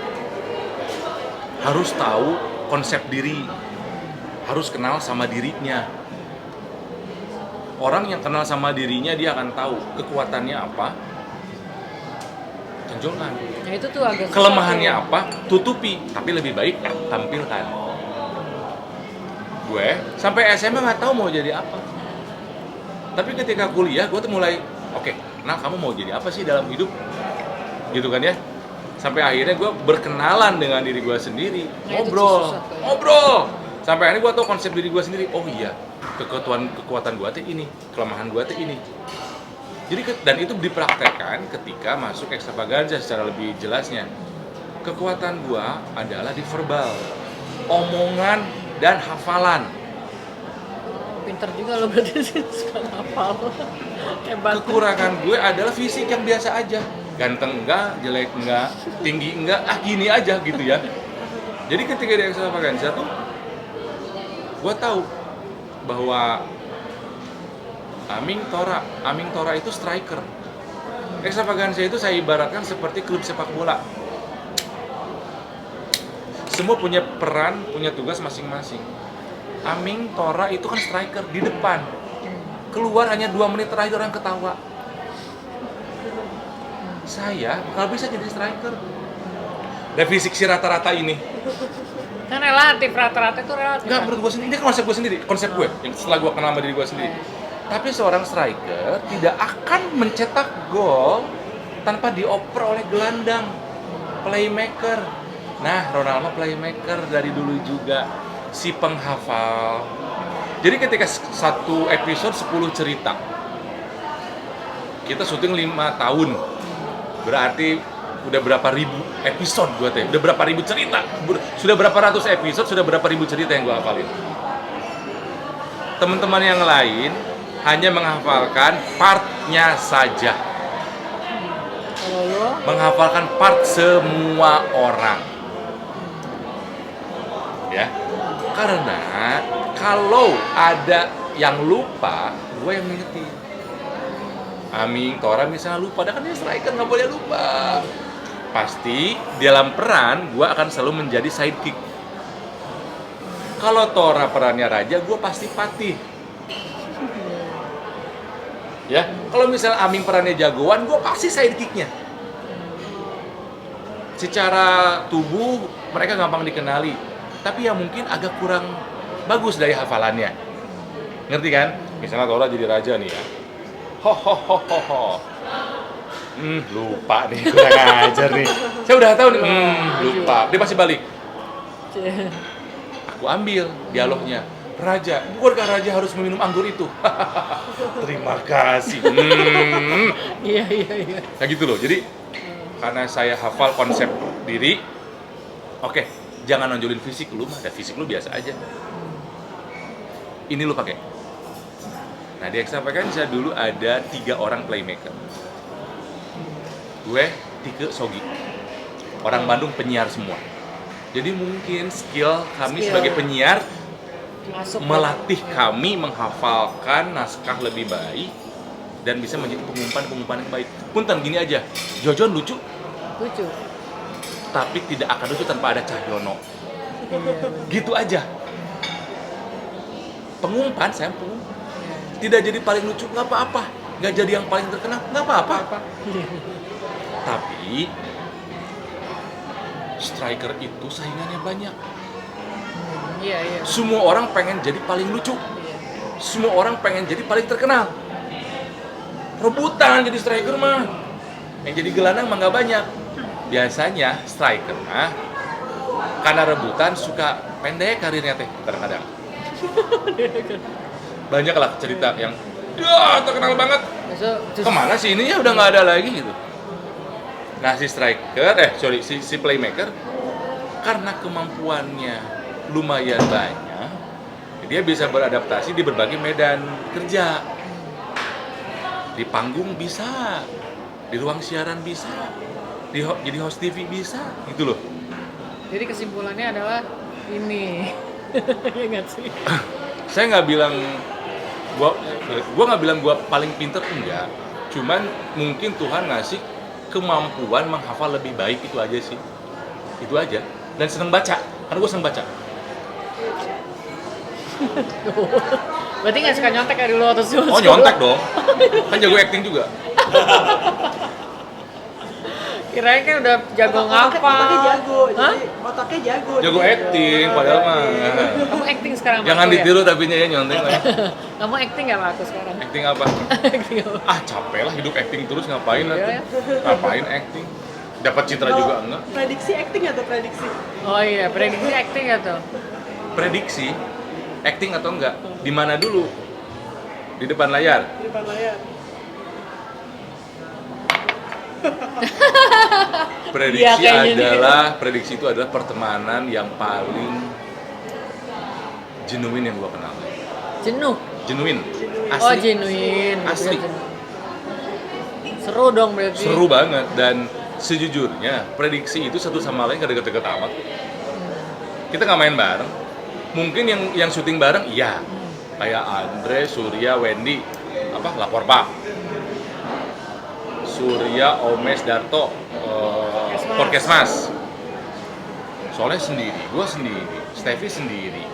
harus tahu konsep diri, harus kenal sama dirinya. Orang yang kenal sama dirinya dia akan tahu kekuatannya apa, tonjolkan. Nah itu tuh agak susah Kelemahannya tuh. apa? Tutupi, tapi lebih baik tampilkan. Gue sampai SMA nggak tahu mau jadi apa. Tapi ketika kuliah, gue tuh mulai, oke, nah kamu mau jadi apa sih dalam hidup? Gitu kan ya. Sampai akhirnya gue berkenalan dengan diri gue sendiri, Nah, itu ngobrol, susah tuh ya. ngobrol. Sampai akhirnya gue tahu konsep diri gue sendiri. Oh iya, kekuatan gue tuh ini, kelemahan gue tuh ini. Jadi dan itu dipraktekkan ketika masuk Extravaganza secara lebih jelasnya. Kekuatan gue adalah di verbal, omongan dan hafalan. Pinter juga lo berarti suka hafal. Hebat. Kekurangan gue adalah fisik yang biasa aja. Ganteng enggak, jelek enggak, tinggi enggak, gini aja gitu ya. Jadi ketika di Extravaganza tuh gue tahu bahwa Aming Tora itu striker. Extravaganza itu saya ibaratkan seperti klub sepak bola. Semua punya peran, punya tugas masing-masing. Aming Tora itu kan striker di depan. Keluar hanya 2 menit terakhir orang ketawa. Saya bakal bisa jadi striker. Dan fisik si rata-rata ini. Kan relatif, rata-rata itu relatif. Enggak, kan? menurut gue sendiri, ini konsep gue sendiri, konsep gue, yang setelah gue kenal sama diri gue sendiri. Tapi seorang striker tidak akan mencetak gol tanpa dioper oleh gelandang, playmaker. Nah, Ronaldo playmaker dari dulu juga, si penghafal. Jadi ketika satu episode 10 cerita, kita syuting 5 tahun, berarti udah berapa ribu episode gue teh, udah berapa ribu cerita, sudah berapa ratus episode, sudah berapa ribu cerita yang gue hafalin. Teman-teman yang lain hanya menghafalkan partnya saja, Kalau lo menghafalkan part semua orang, ya. Karena kalau ada yang lupa, gue yang ngingetin. Aming Tora misalnya lupa, kan dia striker nggak boleh lupa. Pasti di dalam peran gue akan selalu menjadi sidekick. Kalau Tora perannya raja, gue pasti patih. Ya, kalau misalnya Aming perannya jagoan, gue pasti sidekicknya. Secara tubuh mereka gampang dikenali, tapi ya mungkin agak kurang bagus dari hafalannya. Ngerti kan? Misalnya Tora jadi raja nih ya. Ho ho ho ho ho. Lupa nih, kurang ajar nih. Saya udah tahu nih, lupa. Dia pasti balik. Aku ambil dialognya. Raja, bukankah raja harus meminum anggur itu? Terima kasih. iya. Nah gitu loh. Jadi karena saya hafal konsep diri, oke, jangan nonjolin fisik lu mah. Fisik lu biasa aja. Ini lu pakai. Nah di Extravaganza dulu ada 3 orang playmaker. Gue, Tike, Sogi. Orang Bandung penyiar semua. Jadi mungkin skill kami sebagai penyiar Masuk melatih kami menghafalkan naskah lebih baik dan bisa menjadi pengumpan yang baik. Punten gini aja, Jojon lucu, lucu. tapi tidak akan lucu tanpa ada Cahyono. Gitu aja. Pengumpan, saya pengumpan. Tidak jadi paling lucu, nggak apa-apa. Nggak jadi yang paling terkenal, nggak apa-apa. Tapi striker itu saingannya banyak. Iya. Semua orang pengen jadi paling lucu. Semua orang pengen jadi paling terkenal. Rebutan jadi striker mah. Yang jadi gelandang mah nggak banyak. Biasanya striker mah karena rebutan suka pendek karirnya teh kadang-kadang. Banyak lah cerita yang terkenal banget. Kemana sih ini ya udah nggak ada lagi gitu. Nah si striker, si playmaker karena kemampuannya lumayan banyak, dia bisa beradaptasi di berbagai medan kerja. Di panggung bisa, di ruang siaran bisa, jadi host TV bisa, gitu loh. Jadi kesimpulannya adalah ini, ya nggak sih? Saya nggak bilang gua nggak bilang gua paling pinter, enggak. Cuman mungkin Tuhan ngasih kemampuan menghafal lebih baik, itu aja sih. Itu aja. Dan seneng baca, karena gua seneng baca. Berarti nggak suka nyontek ya dulu waktu sekolah? Oh nyontek dong, kan jago acting juga. Kirain kan udah jago ngapa. Otaknya jago, Hah? jadi otaknya jago. Jago jadi. acting, padahal mah. Kamu acting sekarang sama Jangan aku ya? ditiru tapi ya nyontek lah. Kamu acting gak sama aku sekarang? Acting apa? Acting apa? Ah capek lah hidup acting terus ngapain Iya, atuh? ya. Ngapain acting? Dapat citra Kalau juga enggak? Prediksi acting atau prediksi? Oh iya, prediksi acting gak tuh? Prediksi acting atau enggak? Di mana dulu? Di depan layar. Di depan layar. Prediksi Iya, kayaknya prediksi itu adalah pertemanan yang paling genuine yang gua kenal. Jenuh. Genuine. Oh, Asli. genuine. Asli. Seru dong berarti. Seru banget dan sejujurnya prediksi itu satu sama lain gak deket-deket amat. Kita nggak main bareng. Mungkin yang syuting bareng iya. Kayak Andre, Surya, Wendy, lapor Pak. Surya, Omes, Darto, Porkesmas. Soalnya sendiri, gua sendiri, Steffi sendiri,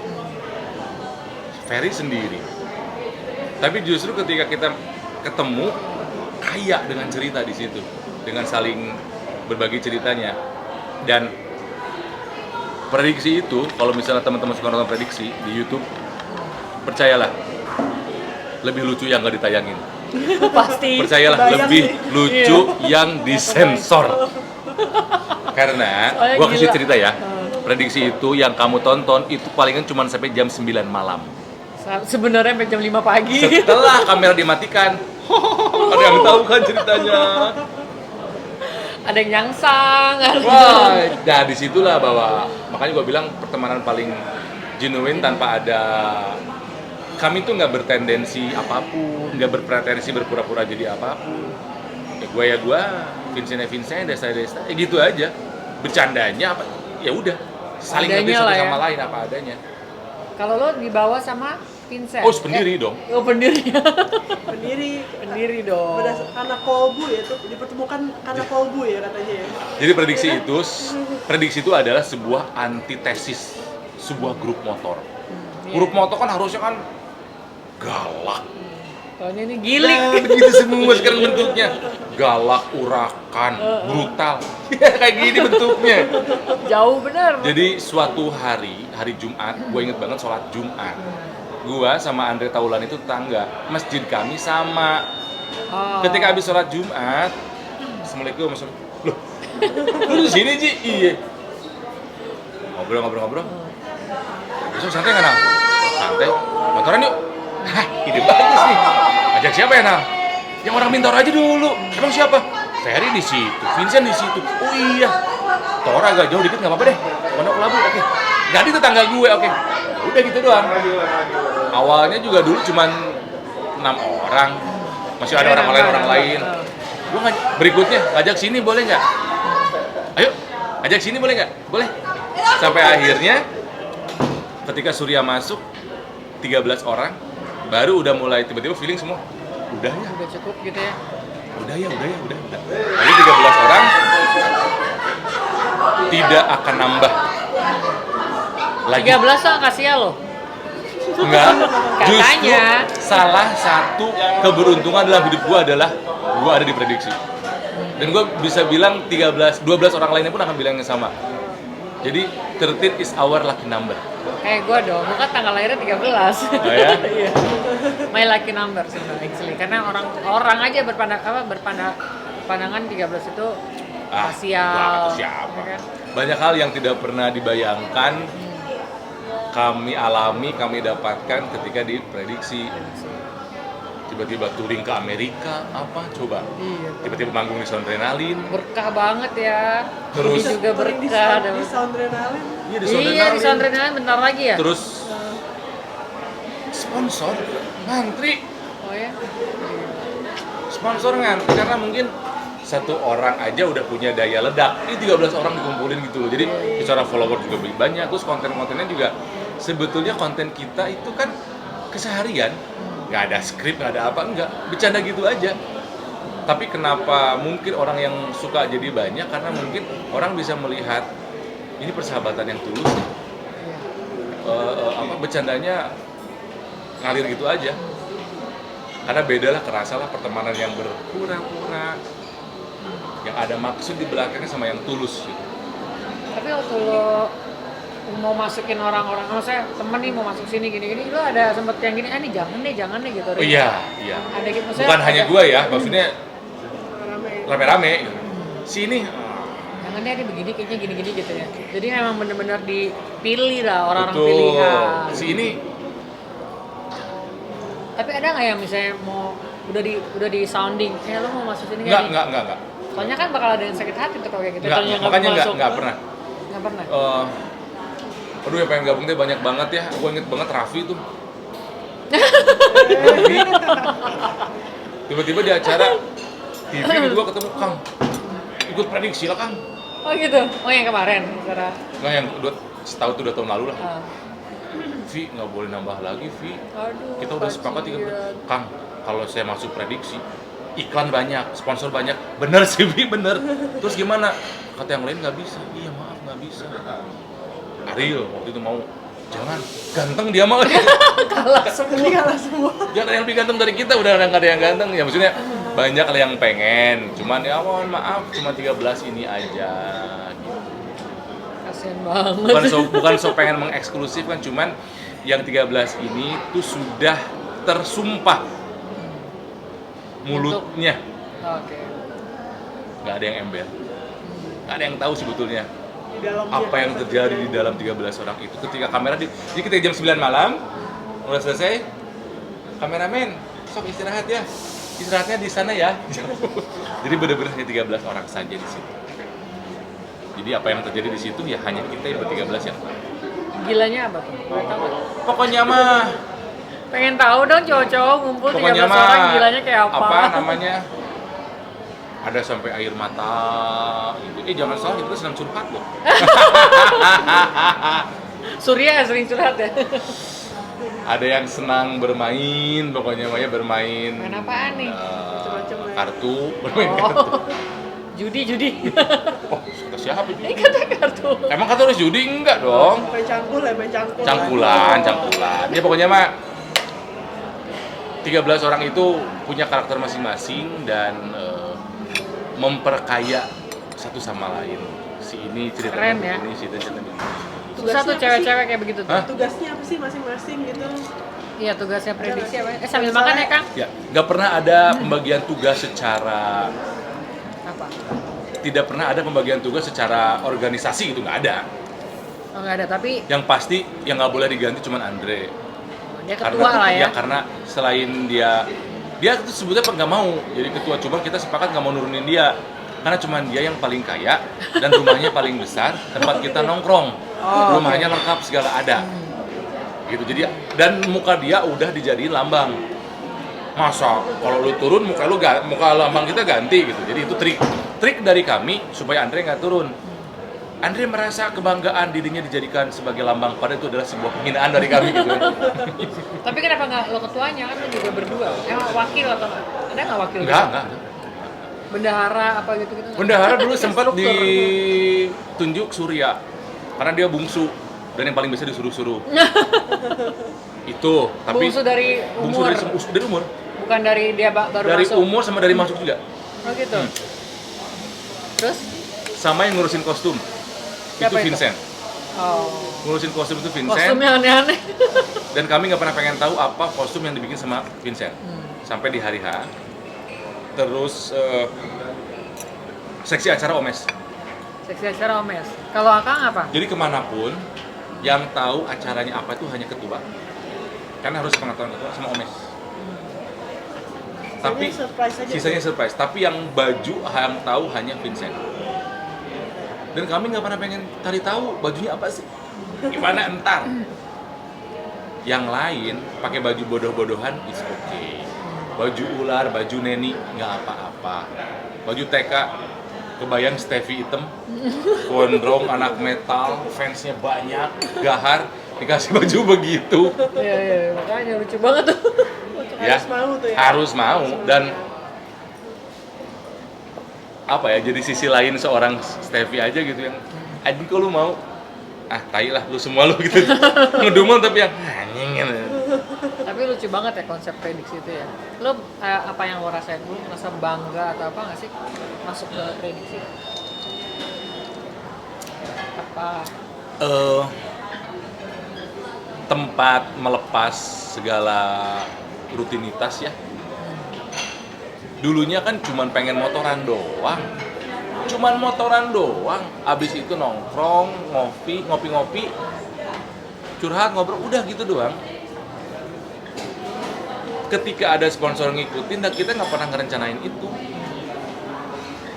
Ferry sendiri. Tapi justru ketika kita ketemu, kaya dengan cerita di situ, dengan saling berbagi ceritanya. Dan prediksi itu, kalau misalnya teman-teman suka nonton prediksi di YouTube, percayalah, lebih lucu yang nggak ditayangin. Pasti. Percayalah, Bayang lebih sih. lucu yang disensor. Karena, Soalnya gua kasih gila. cerita ya, prediksi itu yang kamu tonton itu palingan cuma sampai jam 9 malam. Sebenarnya sampai jam 5 pagi. Setelah kamera dimatikan, ada yang tahu kan ceritanya. Ada yang nyangsang. Wah, nah disitulah bahwa, makanya gua bilang pertemanan paling genuine tanpa ada, kami tuh nggak bertendensi apapun, nggak berpretensi berpura-pura jadi apapun. Ya gue, Vincent, Desta, gitu aja. Bercandanya apa? Ya udah, saling ngerti Adanya satu lah ya. sama lain apa adanya. Kalau lo dibawa sama Vincent. Oh, pendiri dong. Oh, pendiri. Pendiri. Pendiri dong. Karena kolbu ya, tuh dipertemukan karena kolbu ya katanya ya. Jadi prediksi itu adalah sebuah antitesis sebuah grup motor. Iya. Grup motor kan harusnya kan galak. Kalau ini gilik. Nah, begitu semua sekarang bentuknya. Galak, urakan, brutal. Kayak gini bentuknya. Jauh bener. Jadi suatu hari Jumat, gue inget banget sholat Jumat. Gue sama Andre Taulan itu tetangga. Masjid kami sama. Oh. Ketika habis sholat Jumat, Assalamualaikum, loh, lu di sini Ji? Iya. Ngobrol. Besok santai nggak Nal? Santai. Motoran yuk. Hah, ide bagus nih. Ajak siapa ya Nal? Yang orang Mintor aja dulu. Emang siapa? Ferry di situ, Vincent di situ. Oh iya. Tora agak jauh dikit nggak apa-apa deh. Pondok Labu, oke. Jadi tetangga gue, oke. Udah gitu doang. Awalnya juga dulu cuman 6 orang. Masih ada orang lain. Gue berikutnya ngajak sini boleh nggak? Ayo, ajak sini boleh nggak? Boleh. Sampai akhirnya ketika Surya masuk 13 orang, baru udah mulai tiba-tiba feeling semua. Udah ya. Udah cukup gitu ya. Udah. Jadi 13 orang tidak akan nambah lagi. 13 tuh angka sial loh. Enggak. Justru Katanya. salah satu keberuntungan dalam hidup gua adalah gua ada di prediksi. Dan gua bisa bilang 12 orang lainnya pun akan bilang yang sama. Jadi 13 is our lucky number. Kayak gue dong, gue kan tanggal lahirnya 13. Oh ya? Iya. My lucky number sebenarnya actually. Karena orang aja berpandangan 13 itu parsial. Siapa? Ya kan? Banyak hal yang tidak pernah dibayangkan kami alami, kami dapatkan ketika diprediksi. Tiba-tiba touring ke Amerika, apa coba? Iya. Tiba-tiba manggung di Soundrenalin. Berkah banget ya. Terus- Ini juga Touring berkah. di Soundrenalin. Iya di Iya, Soundrenalin. di Soundrenalin bentar lagi ya? Terus sponsor ngantri, Oh ya? sponsor ngantri karena mungkin satu orang aja udah punya daya ledak. Ini 13 orang dikumpulin gitu loh. Jadi secara follower juga lebih banyak. Terus konten-kontennya juga sebetulnya konten kita itu kan keseharian. Nggak ada skrip, nggak ada apa, enggak. Bercanda gitu aja. Tapi kenapa mungkin orang yang suka jadi banyak? Karena mungkin orang bisa melihat ini persahabatan yang tulus. Bercandanya ngalir gitu aja. Karena bedalah, kerasalah pertemanan yang berpura-pura, yang ada maksud di belakangnya sama yang tulus gitu. Tapi waktu lo mau masukin orang-orang, maksudnya temen nih mau masuk sini gini-gini, lo ada sempet yang gini, nih jangan deh gitu. Oh iya. Ada gitu, maksudnya Bukan hanya gua ya, maksudnya Rame. rame-rame gitu. Sini jangan deh begini kayaknya gini-gini gitu ya. Jadi emang bener-bener dipilih lah orang-orang betul. pilihan. Si ini Tapi ada nggak yang misalnya mau udah di sounding, lo mau masuk sini enggak. Soalnya kan bakal ada yang sakit hati tuh kalau kayak gitu. Enggak, Contohnya makanya masuk. enggak pernah. Nggak pernah. Aduh yang pengen gabung teh banyak banget ya. Gue inget banget Raffi tuh. Tiba-tiba di acara TV gitu gue ketemu Kang. Ikut prediksi lah Kang. Oh gitu. Oh yang kemarin acara. Nggak yang setahun itu udah tahun lalu lah. Ah. Vi nggak boleh nambah lagi Vi. Aduh. Kita udah sepakat 3 Kang. Kalau saya masuk prediksi iklan banyak, sponsor banyak. Bener sih Vi, bener. Terus gimana? Kata yang lain nggak bisa. Iya maaf nggak bisa. Ariel waktu itu mau jangan ganteng dia mah. Kalah semua. Ini kalah semua. Jangan ada yang lebih ganteng dari kita, udah nggak ada yang ganteng. Ya maksudnya banyak yang pengen. Cuman ya mohon maaf cuma 13 ini aja gitu. Kasian banget. Bukan so pengen mengeksklusifkan, cuman yang 13 ini tuh sudah tersumpah mulutnya. Oke. Nggak ada yang ember. Nggak ada yang tahu sebetulnya Di dalam apa yang terjadi di dalam 13 orang itu ketika kamera jadi kita jam 9 malam udah selesai, kameramen sok istirahat ya, istirahatnya di sana ya. Jadi benar-benar hanya 13 orang saja di situ. Jadi apa yang terjadi di situ ya hanya kita yang ber-13 yang tahu. Gilanya apa tuh? Boleh tahu nggak? Pokoknya mah Pengen tahu dong cowok-cowok ngumpul 13 pokoknya orang mah gilanya kayak apa? Apa namanya? Ada sampai air mata gitu. Jangan salah itu sedang curhat loh. Surya sering curhat ya. Ada yang senang bermain, pokoknya mah ya bermain. Main apaan nih? Macam-macam ya. Kartu, bermain kartu. Judi. Oh, kata siapa itu? Ini kata kartu. Emang kata harus judi? Enggak dong. Main cangkul. Cangkulan. Ya pokoknya mah 13 orang itu punya karakter masing-masing dan memperkaya satu sama lain. Si ini ceritanya Keren ya. begini, si itu ceritanya begini. Susah tuh cewek-cewek kayak begitu tuh. Hah? Tugasnya apa sih masing-masing gitu? Iya tugasnya prediksi apa? Sambil makan ya Kang? Ya, nggak pernah ada pembagian tugas secara Apa? tidak pernah ada pembagian tugas secara organisasi gitu, nggak ada. Oh nggak ada tapi Yang pasti yang nggak boleh diganti cuma Andre. dia ketua lah ya. Karena selain dia tuh sebetulnya nggak mau jadi ketua, cuma kita sepakat nggak mau nurunin dia karena cuma dia yang paling kaya dan rumahnya paling besar, tempat kita nongkrong, rumahnya lengkap segala ada. Gitu, jadi dan muka dia udah dijadiin lambang. Masa kalau lu turun muka lambang kita ganti gitu. Jadi itu trik dari kami supaya Andre nggak turun. Andre merasa kebanggaan dirinya dijadikan sebagai lambang, pada itu adalah sebuah penghinaan dari kami gitu. Tapi kenapa nggak lo ketuanya kan lo juga berdua? Emang wakil atau nggak? Ada nggak wakil? Enggak. Bendahara apa gitu? Bendahara dulu sempat ditunjuk Surya karena dia bungsu dan yang paling bisa disuruh-suruh. Itu, tapi Bungsu dari umur. dari umur. Bukan dari dia baru Dari masuk. umur sama dari masuk juga. Oh gitu. Terus? Sama yang ngurusin kostum. Siapa itu Vincent. Oh. Ngurusin kostum itu Vincent. Kostumnya aneh-aneh. Dan kami nggak pernah pengen tahu apa kostum yang dibikin sama Vincent. Sampai di hari H. Terus seksi acara Omes. Seksi acara Omes. Kalau Akang apa? Jadi kemanapun yang tahu acaranya apa itu hanya ketua. Karena harus pengetahuan ketua sama Omes. Tapi surprise aja. sisanya surprise. Tapi yang baju yang tahu hanya Vincent. Dan kami nggak pernah pengen cari tahu bajunya apa sih. Gimana entar. Yang lain pakai baju bodoh-bodohan is okay. Baju ular, baju neni nggak apa-apa. Baju TK kebayang Stevie hitam, gondrong, anak metal, fansnya banyak, gahar, dikasih baju begitu. Iya, makanya lucu banget tuh. Ya, Harus mau tuh ya. harus mau. Dan apa ya, jadi sisi lain seorang Stevie aja gitu yang anjing kok lu mau? Ah, tai lah lu semua lu gitu. Ngedumel tapi yang anjing gitu. Tapi lucu banget ya konsep prediksi itu ya. Lo apa yang lo rasain? Lo merasa bangga atau apa nggak sih masuk ke prediksi? Apa? Tempat melepas segala rutinitas ya. Dulunya kan cuman pengen motoran doang. Abis itu nongkrong, ngopi-ngopi, curhat, ngobrol, udah gitu doang. Ketika ada sponsor ngikutin, dan kita nggak pernah ngerencanain itu.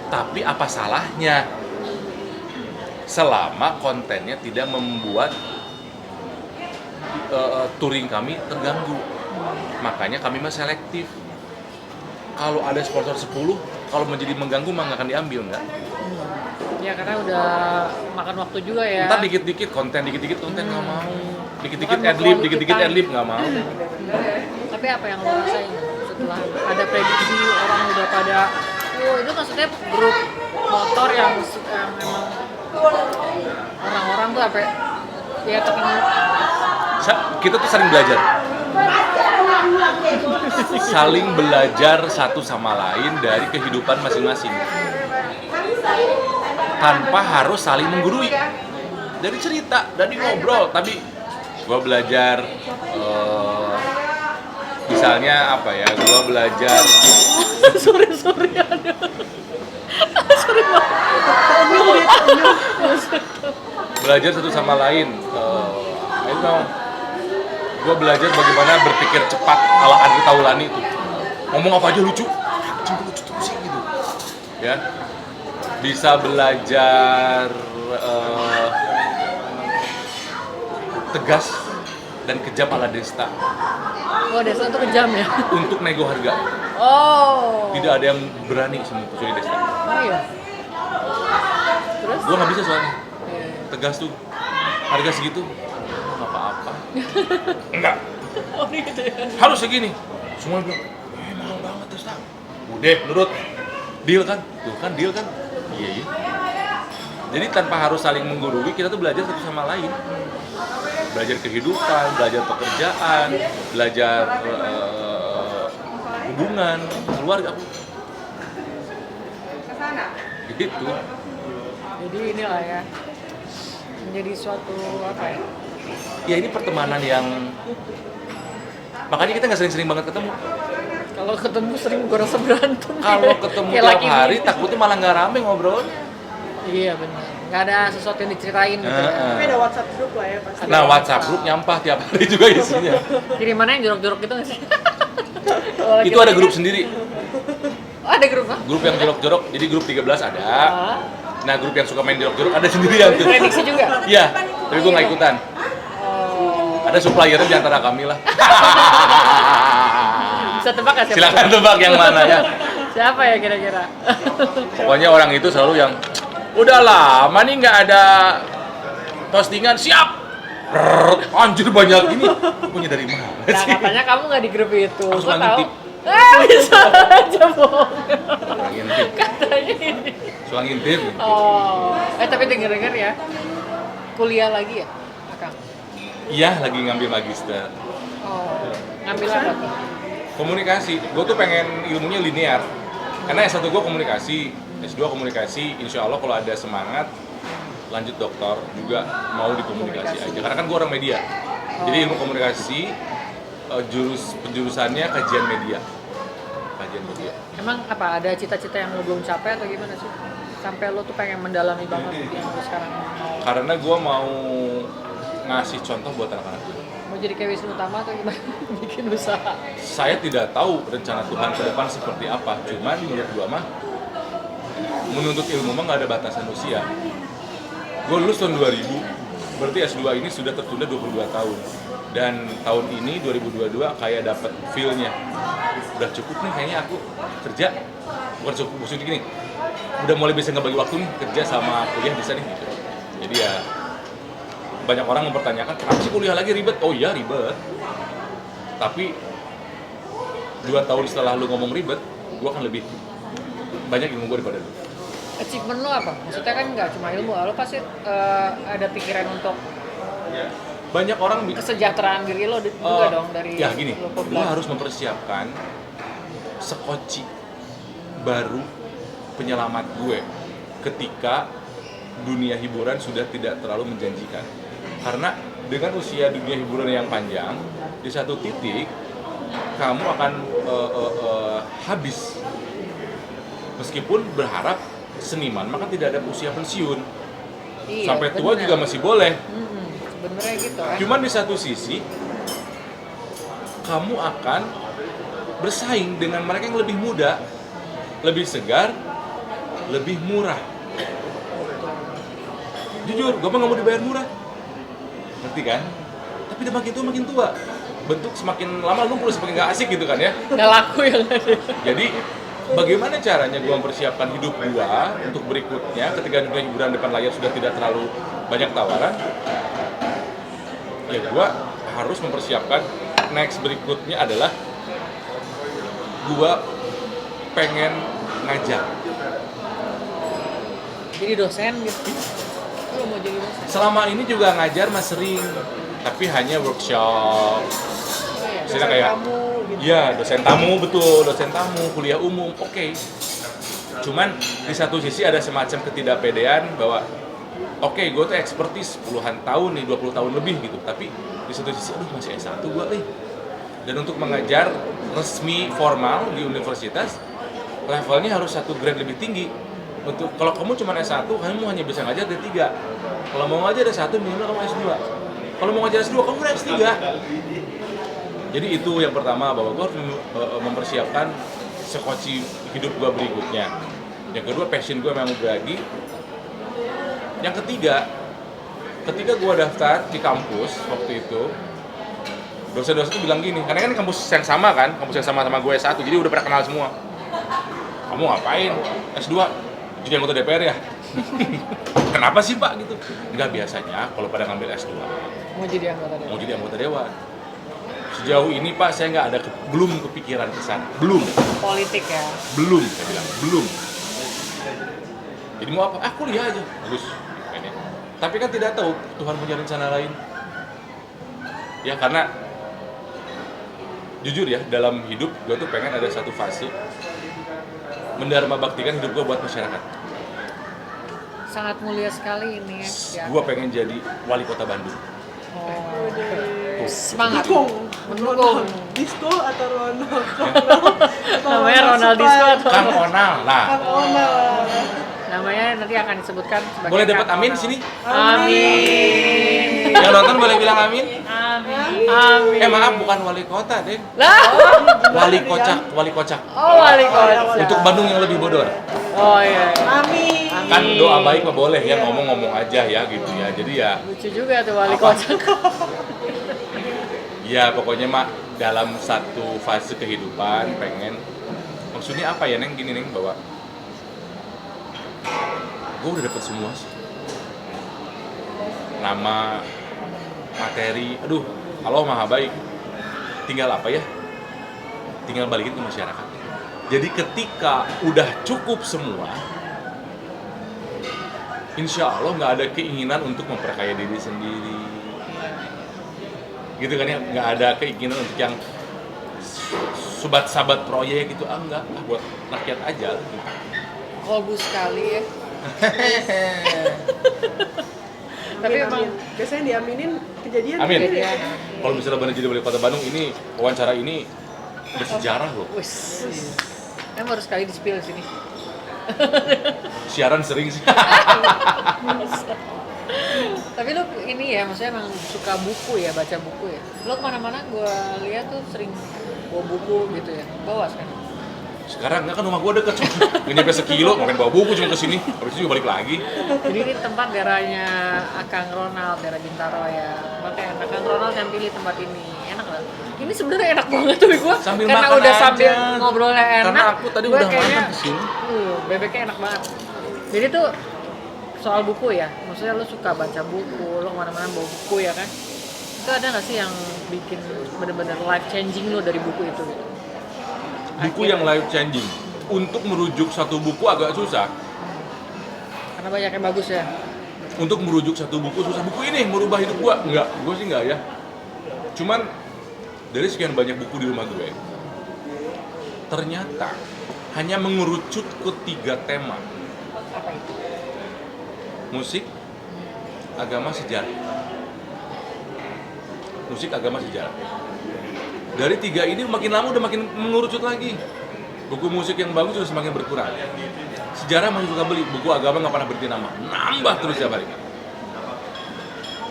Tapi apa salahnya? Selama kontennya tidak membuat touring kami terganggu. Makanya kami mah selektif. Kalau ada sponsor 10, kalau menjadi mengganggu mah nggak akan diambil, nggak? Ya karena udah makan waktu juga ya. Ntar dikit-dikit konten nggak mau. Dikit-dikit Bukan adlib, quality dikit-dikit time. adlib nggak mau. Tapi apa yang lo rasain setelah ada prediksi orang udah pada, itu maksudnya grup motor yang memang orang-orang tuh apa ya terkenal. Kita tuh saling belajar. Saling belajar satu sama lain dari kehidupan masing-masing. Tanpa harus saling menggurui. Dari cerita, dari ngobrol, tapi gua belajar misalnya apa ya? Gua belajar sorry ada. Sorry banget. belajar satu sama lain. Gue belajar bagaimana berpikir cepat ala Andre Taulani itu. Ngomong apa aja lucu. Anjing lucu terus sih gitu. Ya. Bisa belajar tegas dan kejam ala Desta. Oh, Desa tuh kejam ya. Untuk nego harga. Oh. Tidak ada yang berani semuanya Desta. Oh iya. Terus? Gue nggak bisa soalnya. Iya. Tegas tuh. Harga segitu. Nggak apa-apa. Enggak. Oh gitu ya. Harus segini. Semua bilang, mahal banget Desta. Udah, nurut. Deal kan? Tuh kan deal kan? Iya. Jadi tanpa harus saling menggurui, kita tuh belajar satu sama lain. Belajar kehidupan, belajar pekerjaan, belajar hubungan, keluarga. Gitu. Jadi inilah ya. Menjadi suatu apa ya? Ya ini pertemanan yang makanya kita nggak sering-sering banget ketemu. Kalau ketemu sering gue rasa berantem. Kalau ketemu Kayak tiap laki hari, bini. takutnya malah nggak rame ngobrolnya. Iya benar. Nggak ada sesuatu yang diceritain gitu ya. Tapi ada WhatsApp group lah ya pasti. Nah, WhatsApp grup nyampah tiap hari juga isinya. Kirimannya yang jorok-jorok gitu nggak sih? Itu ada grup sendiri. Oh, ada grup apa? Grup yang jorok-jorok, jadi grup 13 ada. Ah, Nah, grup yang suka main jorok-jorok ada sendirian tuh. prediksi juga. Iya, tapi gue nggak ikutan. Oh. Ada suppliernya di antara kami lah. Bisa tebak nggak siapa? Silakan tebak yang mana ya. Siapa ya kira-kira? Pokoknya orang itu selalu yang udah lama nih nggak ada postingan, siap. Anjir banyak ini. Punya dari mana Nah, sih? katanya kamu nggak di grup itu. Aku suka Gua tahu. ngintip. Bisa aja bohong. Suka ngintip. Katanya ini. Suka ngintip. Oh, tapi denger-denger ya. Kuliah lagi ya, Akang? Iya, lagi ngambil magister. Oh, ngambil apa tuh? Komunikasi, gue tuh pengen ilmunya linear. Karena S1 gue komunikasi, S2 komunikasi, insya Allah kalau ada semangat lanjut doktor juga mau di komunikasi aja. Karena kan gue orang media, jadi ilmu komunikasi penjurusannya kajian media. Kajian media. Emang apa, ada cita-cita yang lo belum capai atau gimana sih? Sampai lo tuh pengen mendalami banget yang lo sekarang mau. Karena gue mau ngasih contoh buat anak-anak gue. Mau jadi kayak Wisnu Tama atau gimana? Bikin usaha. Saya tidak tahu rencana Tuhan ke depan seperti apa. Cuman menurut gue mah, menuntut ilmu mah nggak ada batasan usia. Gue lulus tahun 2000, berarti S2 ini sudah tertunda 22 tahun. Dan tahun ini 2022 kayak dapat feel-nya. Udah cukup nih kayaknya aku kerja. Bukan cukup, maksudnya gini. Udah mulai bisa ngebagi waktu nih kerja sama kuliah bisa nih gitu. Jadi ya banyak orang mempertanyakan, kenapa sih kuliah lagi ribet? Oh iya ribet. Tapi 2 tahun setelah lu ngomong ribet, gue akan lebih banyak ilmu gue daripada lu. Achievement lo apa? Maksudnya kan nggak cuma ilmu, lo pasti ada pikiran untuk banyak orang kesejahteraan diri lo juga dong dari ya gini, lo gue harus mempersiapkan sekoci baru penyelamat gue ketika dunia hiburan sudah tidak terlalu menjanjikan. Karena dengan usia dunia hiburan yang panjang, di satu titik kamu akan habis. Meskipun berharap seniman maka tidak ada usia pensiun. Iya, Sampai tua juga masih boleh. Sebenarnya gitu kan. Cuman di satu sisi kamu akan bersaing dengan mereka yang lebih muda, lebih segar, lebih murah. Jujur, gue mah gak mau dibayar murah. Ngerti kan? Tapi udah makin tua makin tua. Bentuk semakin lama lumpur, semakin gak asik gitu kan ya. Gak laku ya. Jadi bagaimana caranya gue mempersiapkan hidup gue untuk berikutnya ketika dunia hiburan depan layar sudah tidak terlalu banyak tawaran? Ya gue harus mempersiapkan next berikutnya adalah gue pengen ngajar. Jadi dosen gitu. Lo mau jadi dosen? Selama ini juga ngajar mas sering, tapi hanya workshop. Misalnya kayak, tamu gitu. iya dosen tamu betul, dosen tamu, kuliah umum, oke. Cuman di satu sisi ada semacam ketidakpedean bahwa oke, gue tuh ekspertis puluhan tahun nih, 20 tahun lebih gitu. Tapi di satu sisi, aduh masih S1 gue nih. Dan untuk mengajar resmi formal di universitas, levelnya harus satu grade lebih tinggi. Untuk kalau kamu cuma S1, kamu hanya bisa ngajar D3. Kalau mau ngajar D1, minimal kamu S2. Kalau mau ngajar S2, kamu harus S3. Jadi itu yang pertama, bahwa gue harus mempersiapkan sekoci hidup gue berikutnya. Yang kedua, passion gue memang berbagi. Yang ketiga, ketika gue daftar di kampus waktu itu, dosen-dosen itu bilang gini, karena kan kampus yang sama kan, kampus yang sama gue S1, jadi udah pernah kenal semua. Kamu ngapain? S2? Jadi anggota DPR ya? Kenapa sih Pak gitu? Enggak, biasanya kalau pada ngambil S2 Mau jadi anggota dewan? mau jadi anggota dewan. Sejauh ini Pak saya nggak ada belum kepikiran ke sana. Belum. Politik ya? Belum, saya bilang, belum. Jadi mau apa? Kuliah aja. Bagus. Kayaknya. Tapi kan tidak tahu Tuhan punya rencana lain. Ya karena jujur ya, dalam hidup gue tuh pengen ada satu fase mendharma baktikan hidup gue buat masyarakat. Sangat mulia sekali ini ya. Gue pengen jadi wali kota Bandung. Oh. Semangat. Dukung. Mendukung. Disco atau Ronald? Namanya Ronald Disco atau Kang Onal, nah. Kang Onal. namanya nanti akan disebutkan sebagai Boleh dapat Kang amin Ronald. sini? Amin. Yang nonton boleh bilang amin? Amin. Amin. Maaf, bukan wali kota, Deng. Lah. Wali kocak, wali kocak. Oh, wali kota. Untuk Bandung yang lebih bodor. Oh iya. Amin. Kan doa baik mah boleh ya, ngomong-ngomong aja ya gitu ya. Jadi ya, Lucu juga tuh wali kota. ya pokoknya mah dalam satu fase kehidupan pengen, maksudnya apa ya Neng, gini Neng, bahwa gue udah dapet semua sih, nama, materi, aduh Allah maha baik, tinggal apa ya, tinggal balikin ke masyarakat. Jadi ketika udah cukup semua, insya Allah nggak ada keinginan untuk memperkaya diri sendiri, gitu kan ya, nggak ada keinginan untuk yang sahabat proyek gitu, enggak, buat rakyat aja gitu. Kolbu sekali ya. Tapi Amin, emang amin. Biasanya diaminin kejadian. Amin. gitu ya. Kalau misalnya benar jadi wali kota Bandung, ini wawancara ini bersejarah loh. wis. Kan baru sekali di-spill di sini. Siaran sering sih. Tapi lu ini ya, maksudnya emang suka buku ya, baca buku ya. Lu kemana-mana gue lihat tuh sering bawa buku gitu ya. Bawa sekarang. Sekarang enggak, kan rumah gua deket, nggak nyampe sekilo, ngapain bawa buku cuma kesini, habis itu juga balik lagi. Jadi ini tempat daerahnya Akang Ronald, daerah Bintaro ya. Makanya Akang Ronald yang pilih tempat ini. Enak lah. Ini sebenarnya enak banget tuh gue. Sambil karena makan udah aja. sambil ngobrolnya enak. Karena aku tadi gua udah kayaknya, makan kesini. bebeknya enak banget. Jadi tuh soal buku ya. Maksudnya lu suka baca buku, lu kemana-mana bawa buku ya kan. Itu ada nggak sih yang bikin bener-bener life changing lu dari buku itu? Buku yang life changing. Untuk merujuk satu buku agak susah. Karena banyak yang bagus ya. untuk merujuk satu buku susah. Buku ini merubah hidup gua. Enggak, gua sih enggak ya. Cuman dari sekian banyak buku di rumah gue, ternyata hanya mengerucut ke 3 tema. Apa itu? Musik, agama, sejarah. Musik, agama, sejarah. Dari 3 ini makin lama udah makin mengerucut lagi. Buku musik yang bagus sudah semakin berkurang. Sejarah masih suka beli, buku agama nggak pernah berhenti nambah terus tiap hari.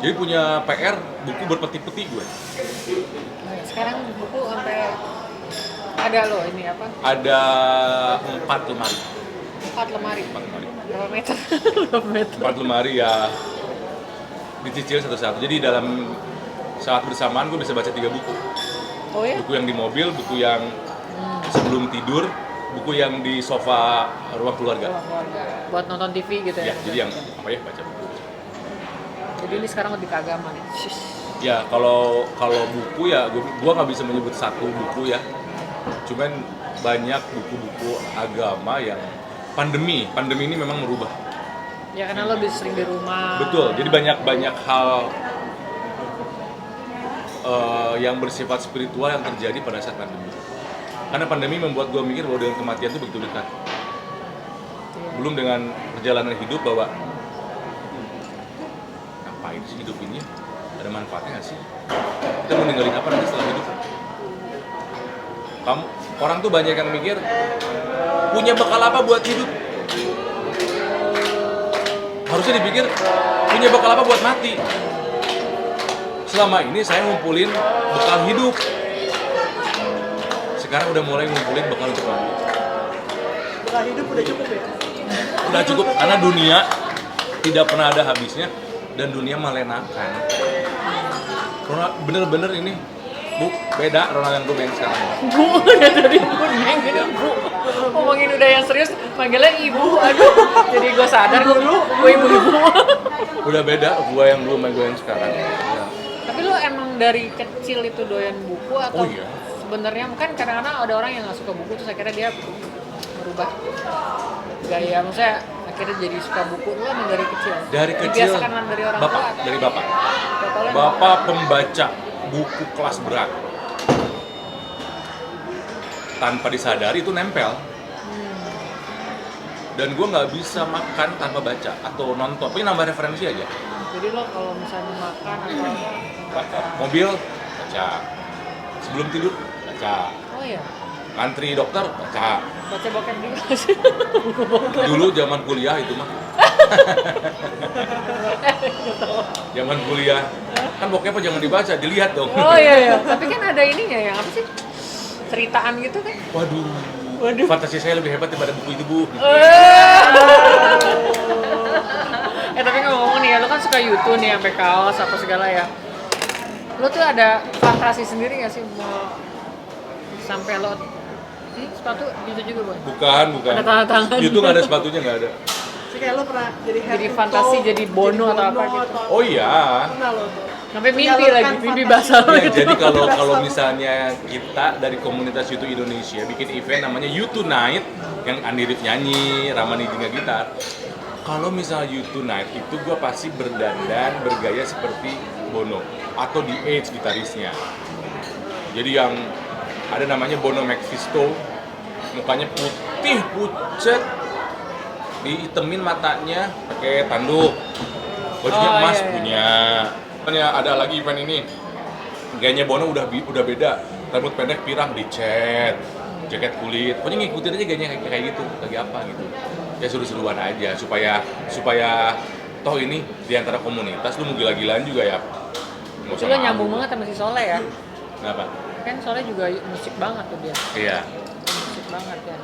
Jadi punya PR, buku berpeti-peti gue. Sekarang buku sampai ada loh ini apa? Ada 4 lemari. 4 lemari. 4 lemari. Berapa meter? Berapa meter? 4 lemari ya dicicil satu-satu. Jadi dalam saat bersamaan gue bisa baca 3 buku. Oh ya? Buku yang di mobil, buku yang sebelum tidur, buku yang di sofa ruang keluarga. Buat nonton TV gitu ya? Ya, jadi yang apa ya, baca buku. Jadi ini sekarang lebih ke agama nih. Ya, kalau buku ya gua nggak bisa menyebut satu buku ya. Cuman banyak buku-buku agama yang pandemi ini memang merubah. Ya karena lo lebih sering di rumah. Betul. Jadi banyak hal yang bersifat spiritual yang terjadi pada saat pandemi. Karena pandemi membuat gua mikir bahwa dengan kematian itu begitu dekat. Belum dengan perjalanan hidup bahwa ngapain sih hidup ini? Ada manfaatnya nggak sih? Kita mau ninggalin apa nanti setelah hidup? Orang tuh banyak yang mikir punya bekal apa buat hidup? Harusnya dipikir punya bekal apa buat mati? Selama ini saya ngumpulin bekal hidup. Sekarang udah mulai ngumpulin bekal untuk mati. Bekal hidup udah cukup ya? Udah cukup, karena dunia tidak pernah ada habisnya dan dunia melenakan. Bener-bener ini, Bu, beda Ronald yang dulu yang sekarang. Bu, udah dari Bu Neng gitu, Bu. Ngomongin udah yang serius, manggilnya Ibu. Aduh, jadi gue sadar gue dulu, gue ibu-ibu. Udah beda gua yang dulu sama gua yang sekarang. Ya. Tapi lo emang dari kecil itu doyan buku atau Oh iya. sebenarnya kan kadang-kadang ada orang yang nggak suka buku terus akhirnya dia merubah gaya, maksudnya akhirnya jadi suka buku. Lo emang dari kecil? Dari kecil, Dibiasakan dari orang bapak, tua? dari bapak. Bapak lo emang- Bapak pembaca buku kelas berat. Tanpa disadari itu nempel. Dan gue nggak bisa makan tanpa baca atau nonton, pokoknya nambah referensi aja. Jadi lo kalau misalnya makan atau apa? Baca. Mobil, baca. Sebelum tidur, baca. Oh iya, Antri dokter, baca. baca bokep juga sih. Dulu zaman kuliah itu mah. Zaman kuliah, kan bokep jangan dibaca, dilihat dong. Oh iya iya, tapi kan ada ininya ya, apa sih? Ceritaan gitu kan? Waduh. Fantasi saya lebih hebat daripada buku itu, Bu. Tapi ngomong nih ya, lo kan suka YouTube nih sampai kaos apa segala ya. Lo tuh ada fantasi sendiri nggak sih mau sampai lo ini sepatu gitu juga, Boy? Bukan. Ada tanda tangan. Itu nggak ada sepatunya, nggak ada. Sih kayak lo pernah jadi head Jadi to fantasi, toe, jadi Bono atau apa gitu. Oh iya. Pernah lo tuh. Sampai mimpi Menyalurkan lagi, mimpi fantasi. basah Ya, gitu. jadi kalau misalnya kita dari komunitas YouTube Indonesia bikin event namanya YouTube Night yang Andi Rif nyanyi, Ramani juga gitar. Kalau misalnya YouTube Night itu gue pasti berdandan, bergaya seperti Bono atau The Edge gitarisnya. Jadi yang ada namanya Bono McFisto, mukanya putih pucet, diitemin matanya pakai tanduk, bajunya Oh, emas iya, iya. punya. Makanya ada lagi event ini, gayanya Bono udah beda, rambut pendek pirang dicat, jaket kulit, pokoknya ngikutin aja gayanya kayak gitu, lagi apa gitu. Ya seru-seruan aja supaya toh ini di antara komunitas lu mau gila-gilaan juga ya. Nggak usah Itu lo malu. nyambung banget sama si Soleh ya. Kenapa? Kan Soleh juga musik banget tuh dia. Iya. Musik banget ya.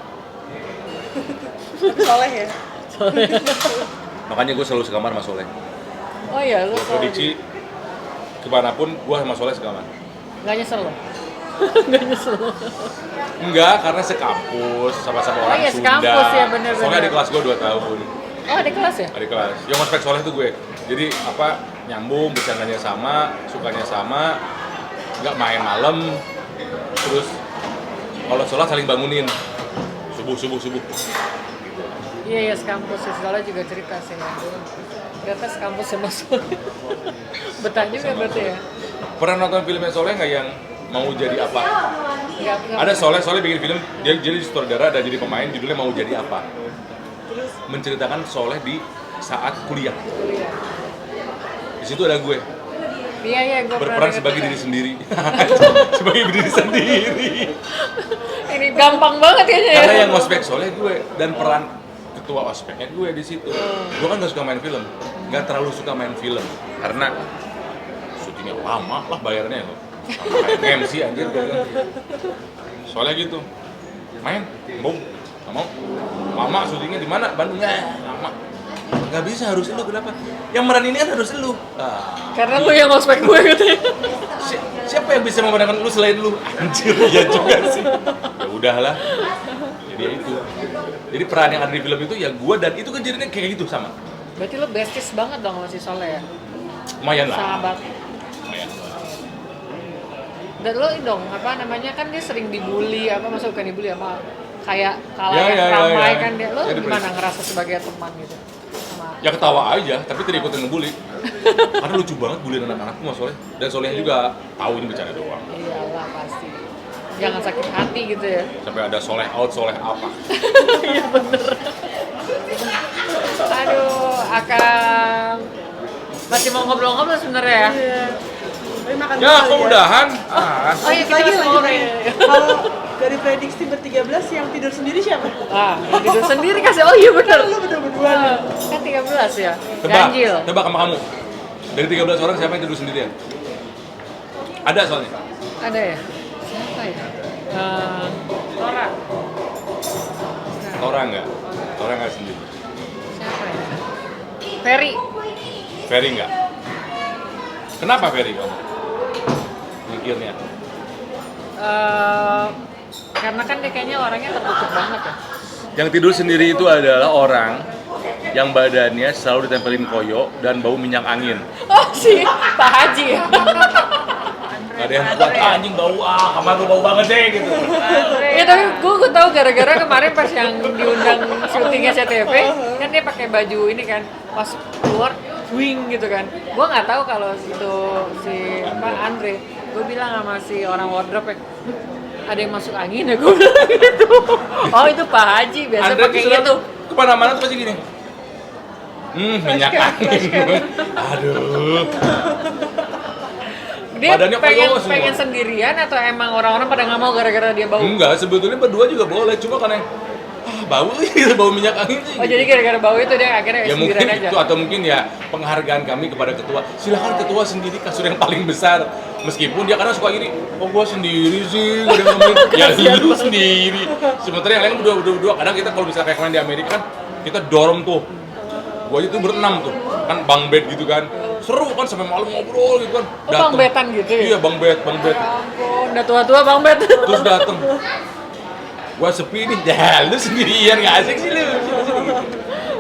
Tapi soleh ya. Soleh. Makanya gue selalu sekamar sama Soleh. Oh iya, lo Gue prediksi kemanapun gue sama Soleh sekamar. nggak nyesel lo? Nggak nyesel lo? Enggak, karena sekampus sama-sama orang iya, Sunda. sekampus ya, bener-bener. Soalnya di kelas gue 2 tahun. Oh ada kelas ya? Adik kelas. Yang ospek Soleh tuh gue. Jadi apa nyambung, bercandanya sama, sukanya sama, nggak main malam. Terus kalau sholat saling bangunin. Subuh. Iya, sekampus sih. Soalnya juga cerita sih. Ternyata sekampus sama Soleh. Betah juga berarti ya? Pernah nonton filmnya Soleh nggak yang mau jadi apa? Nggak Ada Soleh bikin film, dia jadi sutradara dan jadi pemain, judulnya mau jadi apa? Menceritakan Soleh di saat kuliah. kuliah. Di situ ada gue Iya, gue berperan sebagai diri sendiri. Sebagai diri sendiri. Ini gampang banget kayaknya ya. Karena yang ospek Soleh gue dan peran ketua ospeknya gue di situ. Gue kan gak suka main film, nggak terlalu suka main film karena syutingnya lama lah bayarnya loh. Sama kayak MC anjir gue bilang. Soalnya gitu, main, boom, nggak mau. Lama syutingnya di mana? Bandung ya, lama. Nggak bisa, harus lu, kenapa? Yang meran ini kan harus lu. Karena lu yang ospek gue katanya. Siapa yang bisa memenangkan lu selain lu? Anjir, ya juga sih. Ya udahlah. Jadi ya itu. Jadi peran yang ada di film itu ya gue dan itu kan jadinya kayak gitu sama. Berarti lu besties banget dong sama si Soleh ya? Lumayan lah. Sahabat. Lumayan. Dan lo dong, apa namanya, kan dia sering dibully, apa maksudnya bukan dibully, apa kayak Ya, ramai ya. kan dia. Lo Ya, gimana ngerasa sebagai teman gitu? Sama Ya ketawa aja, tapi tidak ikutin ngebully. Karena lucu banget bully anak-anakku Mas Soleh. Dan Soleh juga tahu ini bercanda doang. iyalah pasti. Jangan sakit hati gitu ya. Sampai ada Soleh out, Soleh apa. Iya bener. Aduh, akan masih mau ngobrol-ngobrol sebenarnya ya. Iya. Tapi makan Ya, dulu kok udahan? Oh iya, kita Lagi masih lanjut ngobrol. lagi. Kalau dari prediksi ber-13 yang tidur sendiri siapa? Ah, yang tidur sendiri kasih. Oh iya bener. Lu berdua-berdua. Kan 13 ya. Tebak, Ganjil. tebak sama kamu. Dari 13 orang siapa yang tidur sendirian? Ada soalnya. Ada ya? Siapa ya? Tora. Tora enggak? Tora enggak sendiri. Siapa ya? Ferry. Ferry enggak? Kenapa Ferry kamu? Mikirnya. Karena kan dia kayaknya orangnya tertutup banget ya. Yang tidur sendiri itu adalah orang yang badannya selalu ditempelin koyo dan bau minyak angin. Oh si Pak Haji ya. Gak ada yang kuat, anjing bau, kamar lu bau banget deh gitu. Ya tapi gue tahu gara-gara kemarin pas yang diundang syutingnya CTV kan dia pakai baju ini kan, pas keluar wing gitu kan. Gue nggak tahu kalau itu si Pak Andre. Gue bilang sama si orang wardrobe, ada yang masuk angin ya, gue bilang gitu. Oh itu Pak Haji biasa Andre pakai tuh itu. kemana-mana tuh pasti gini. Minyak angin. Aduh. Dia Badannya pengen, koyo semua. pengen sendirian atau emang orang-orang pada nggak mau gara-gara dia bau? Enggak, sebetulnya berdua juga boleh, cuma karena bau gitu, bau minyak angin sih. Oh jadi gara-gara bau itu dia akhirnya Ya mungkin sendirian aja? itu, atau mungkin ya penghargaan kami kepada ketua. Silakan ketua sendiri kasur yang paling besar. Meskipun dia kadang suka gini, oh gua sendiri sih, gua udah ngomongin, ya lu sendiri. Sementara yang lain berdua. Kadang kita kalau misalnya kayak kemarin di Amerika kan, kita dorong tuh. Gua aja tuh berenam tuh, kan bang bed gitu kan. Seru kan sampai malam ngobrol gitu kan. Oh, bang betan gitu ya? Iya, bang bed. Ya ampun, udah tua-tua bang bet. Terus dateng. Gua sepi nih, ya lu sendirian nggak asik sih lu.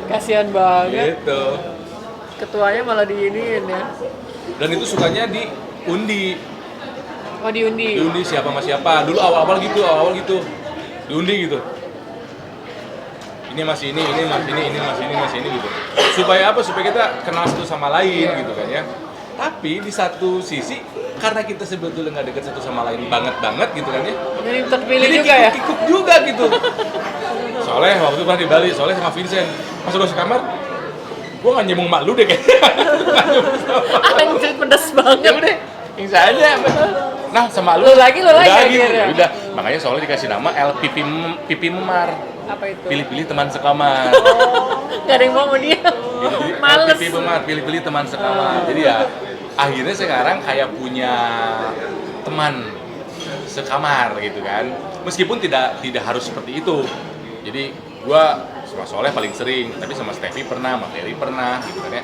Kasihan banget. Gitu. Ketuanya malah diiniin ya. Dan itu sukanya diundi. Oh diundi. Diundi siapa sama siapa. Dulu awal-awal gitu. Diundi gitu. Ini masih ini masih ini gitu. Supaya apa? Supaya kita kenal satu sama lain gitu kan ya. Tapi di satu sisi karena kita sebetulnya nggak deket satu sama lain banget gitu kan ya. Jadi terpilih Jadi juga ya? kikuk juga gitu. Soleh waktu itu pernah di Bali, Soleh sama Vincent masuk ke kamar. Gua nggak nyemung mak lu deh kayaknya. Anjir pedes banget. Ya udah, yang saja. Nah sama lu. Lu lagi Udah akhirnya. gitu. Udah, makanya Soleh dikasih nama El Pipi Memar. Apa itu? Pilih-pilih teman sekamar. Gak ada yang mau sama dia. Males. Pipi Memar, pilih-pilih teman sekamar. Jadi ya akhirnya sekarang kayak punya teman sekamar gitu kan. Meskipun tidak harus seperti itu. Jadi gua sama Soleh paling sering, tapi sama Steffi pernah, sama Ferry pernah gitu kan ya.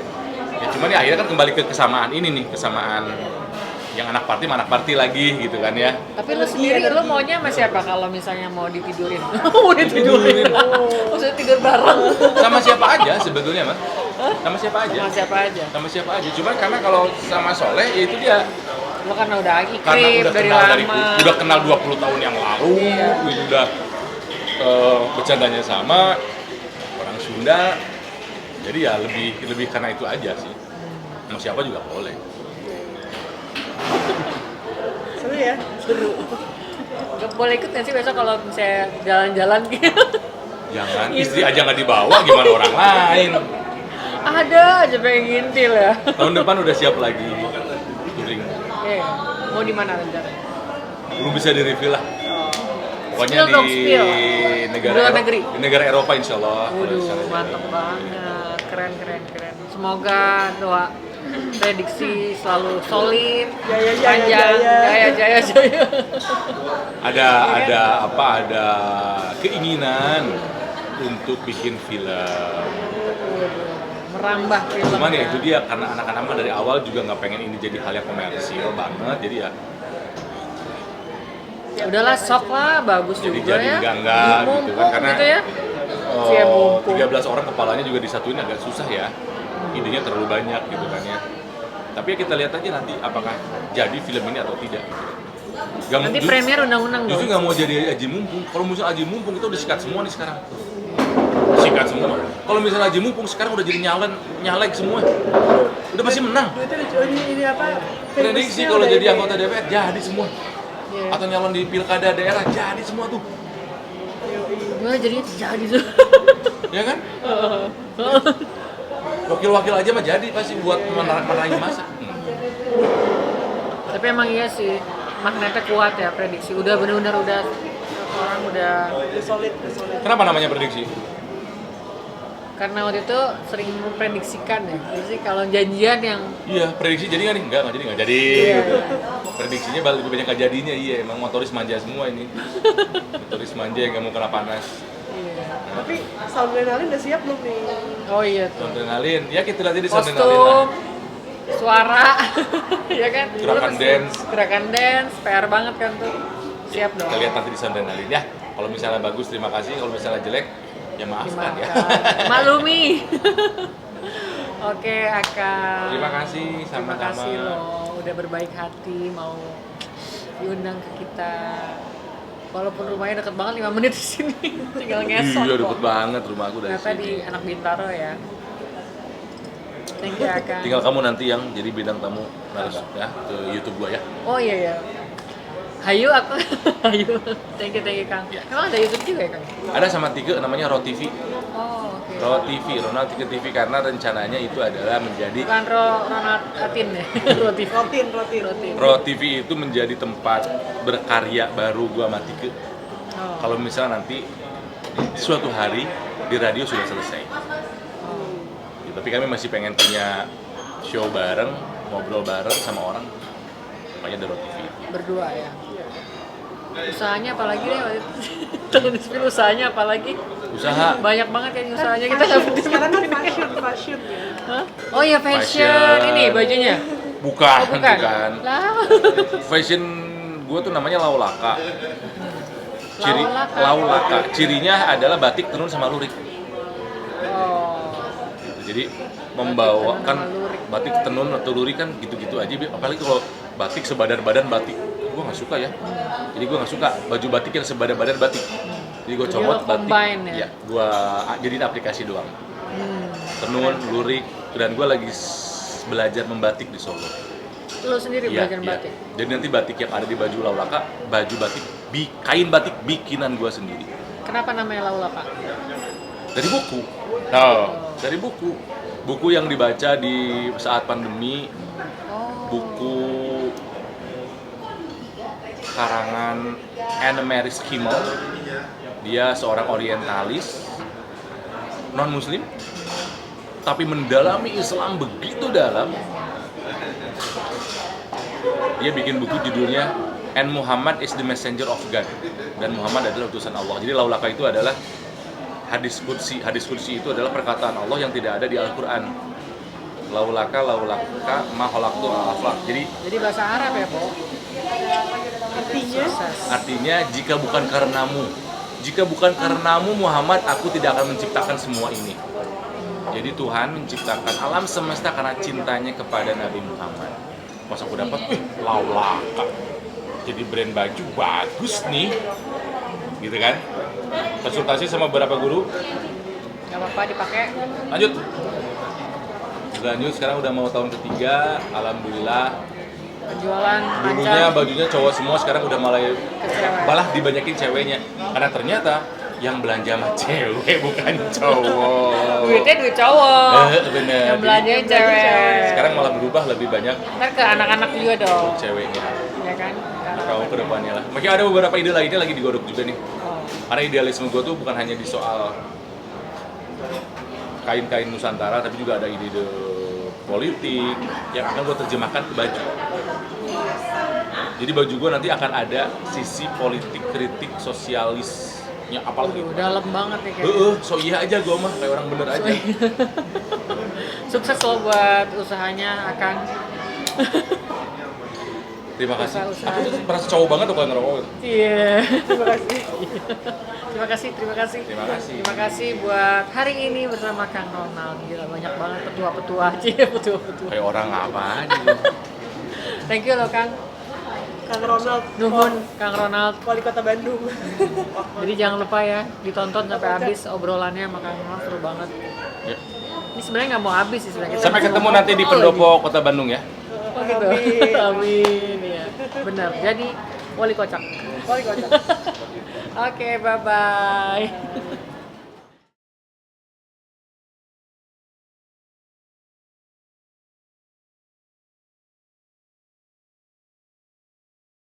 Ya cuman ya akhirnya kan kembali ke kesamaan ini nih, kesamaan yang anak party lagi gitu kan ya. Tapi lu sendiri, lu maunya sama siapa kalau misalnya mau ditidurin? Mau ditidurin? Maksudnya tidur bareng? Sama siapa aja sebetulnya mas. Sama siapa aja. Sama siapa aja? Sama siapa aja. Cuman karena kalau sama Soleh ya itu dia Lu kan udah karena ikrip udah dari kenal lama. udah kenal 20 tahun yang lalu, Iya. udah bercandanya sama, orang Sunda. Jadi ya lebih karena itu aja sih. Mau siapa juga boleh. Seru ya? Seru. Boleh ikut nggak sih besok kalau misalnya jalan-jalan gitu? Jangan, istri aja nggak dibawa, gimana orang lain. Ada aja pengen ngintil ya. Tahun depan udah siap lagi touring. Oke, mau di mana rencananya? Belum bisa di-review lah. Pokoknya Spill dong, di spill. Luar negeri. di negara Eropa insya Allah. Waduh, mantap banget, keren. Semoga doa prediksi selalu solid, Jaya, jaya, panjang, jaya. jaya. Ada keinginan untuk bikin film. Merambah film. Cuman ya itu dia, karena anak-anak mah dari awal juga nggak pengen ini jadi hal yang komersil banget, jadi ya Ya udahlah, sok lah, bagus jadi juga ya. enggak gitu Mumpung kan, karena gitu ya. Siap mumpung. 13 orang kepalanya juga disatuin agak susah ya, idenya terlalu banyak gitu kan ya. Tapi ya kita lihat aja nanti apakah jadi film ini atau tidak. Nanti premier undang-undang Justru dong. nggak mau jadi Aji Mumpung. Kalau misalnya Aji Mumpung itu udah sikat semua nih sekarang. Sikat semua. Kalau misalnya Aji Mumpung sekarang udah jadi nyalek semua. Udah pasti menang. Itu ini apa? Prediksi famous-nya kalau udah jadi ini. anggota DPR jadi semua. Iya. Atau nyalon di pilkada daerah jadi semua tuh. Gimana jadinya jadi tuh. Ya kan? Wakil-wakil aja mah jadi pasti buat menarik masa. Tapi emang iya sih, magnetnya kuat ya prediksi. Udah bener-bener orang udah Udah solid. Kenapa namanya prediksi? karena waktu itu sering memprediksikan ya. Jadi kalau janjian yang Iya, prediksi jadi nggak nih? Nggak jadi. Iya. Prediksinya lebih banyak nggak jadinya, iya. Emang motoris manja semua ini. Motoris manja yang nggak mau kena panas. iya. Tapi sound adrenalin udah siap belum nih? Oh iya tuh. Adrenalin, ya kita lihat di sound adrenalin lah. Kostum, suara, ya kan? Gerakan dance. Gerakan dance, PR banget kan tuh. Siap dong. Kita lihat nanti di sound adrenalin ya. Kalau misalnya bagus terima kasih, kalau misalnya jelek ya maafkan ya. Dimakan. Maklumi. Oke, Akang. Terima kasih, Terima sama-sama. kasih loh, udah berbaik hati mau diundang ke kita. Walaupun rumahnya deket banget 5 menit di sini, tinggal ngesot Iya, kok. deket banget rumah aku dari Ternyata sini. di Anak Bintaro ya. Thank you, Akang. Tinggal kamu nanti yang jadi bidang tamu ya ke YouTube gua ya. Oh iya ya. Hayu aku. Hayu. Thank you Kang. Ya. Emang ada YouTube juga ya Kang? Ada sama Tiga namanya Ro TV. Oh oke. Ro TV, Ronald Tiga TV, karena rencananya itu adalah menjadi Bukan Ronald Atin ya. Roti. Rutin. Ro TV itu menjadi tempat berkarya baru gua sama Tiga. Oh. Kalau misalnya nanti suatu hari di radio sudah selesai. Ya, tapi kami masih pengen punya show bareng, ngobrol bareng sama orang. Makanya ada Ro TV. Berdua ya. Usahanya apalagi deh waktu itu. Tahun Spill usahanya apalagi? Usaha Banyak banget kan usahanya kita nggak penting. Sekarang kan fashion ya. Hah? Oh iya fashion. Fashion. Ini bajunya. bukan, Oh, bukan. bukan. Lah. Fashion gue tuh namanya Laulaka. Laulaka. Laulaka. Cirinya adalah batik tenun sama lurik. Oh. Jadi membawakan tenun sama lurik. batik tenun atau lurik kan gitu-gitu aja. Apalagi kalau batik sebadan-badan batik, gue nggak suka ya. Jadi gue nggak suka baju batik yang sebadan-badan batik. Jadi gue Jadi comot lo batik. combine ya? Gue jadiin aplikasi doang. Hmm. Tenun, lurik, dan gue lagi belajar membatik di Solo. Lo sendiri Iya, belajar iya. batik. Jadi nanti batik yang ada di baju Laulaka, baju batik, kain batik bikinan gue sendiri. Kenapa namanya Laulaka? Dari buku. Oh, dari buku. Buku yang dibaca di saat pandemi, Oh. buku karangan Anne Mary Schimmel. Dia seorang orientalis, non-muslim, tapi mendalami Islam begitu dalam. Dia bikin buku judulnya And Muhammad is the Messenger of God, dan Muhammad adalah utusan Allah. Jadi Laulaka itu adalah hadis kursi. Hadis kursi itu adalah perkataan Allah yang tidak ada di Al-Quran. Laulaka ma khalaqtu al-aflaq. Jadi bahasa Arab ya, Po? Artinya Artinya jika bukan karenamu Muhammad, aku tidak akan menciptakan semua ini. Jadi Tuhan menciptakan alam semesta karena cintanya kepada Nabi Muhammad. Pas aku dapat Laulaka, jadi brand baju bagus nih, gitu kan? Konsultasi sama beberapa guru, Nggak apa-apa dipakai. Lanjut. Lanjut, sekarang udah mau tahun ketiga, alhamdulillah. Penjualan Dulunya lancar. bajunya cowok semua, sekarang udah Cewek. malah dibanyakin ceweknya. Karena ternyata yang belanja mah cewek bukan cowok. Duitnya duit cowok. Bener. Yang belanjain cewek. Sekarang malah berubah lebih banyak Ntar ke anak-anak juga dong. ceweknya. Ya kan? Kalau ke depannya lah. Makanya ada beberapa ide lainnya lagi digodok juga nih. Oh. Karena idealisme gue tuh bukan hanya di soal kain-kain Nusantara, tapi juga ada ide-ide politik yang akan gue terjemahkan ke baju. Jadi baju gue nanti akan ada sisi politik, kritik, sosialisnya apalagi. Waduh, dalam banget nih kayaknya. So iya aja gue mah, kayak orang bener aja. Sukses lo buat usahanya, Akang. Terima kasih. Usaha. Aku tuh merasa cowok banget tuh kalau ngerokok. Iya. Terima kasih. Terima kasih, terima kasih. Terima kasih. Terima kasih buat hari ini bersama Kang Ronald. Gila banyak banget petua-petua aja, petua-petua. Kayak orang apa aja. Thank you loh Kang. Kang Ronald, Nuhun Kang Ronald. wali kota Bandung. Jadi jangan lupa ya ditonton sampai habis obrolannya sama Kang Ronald, seru banget. Ya. Ini sebenarnya nggak mau habis sih sebenarnya. Sampai ketemu nanti di Pendopo Kota Bandung ya. Oh gitu. Amin. Amin ya. Benar. Jadi wali kocak. Wali kota. Oke, bye bye.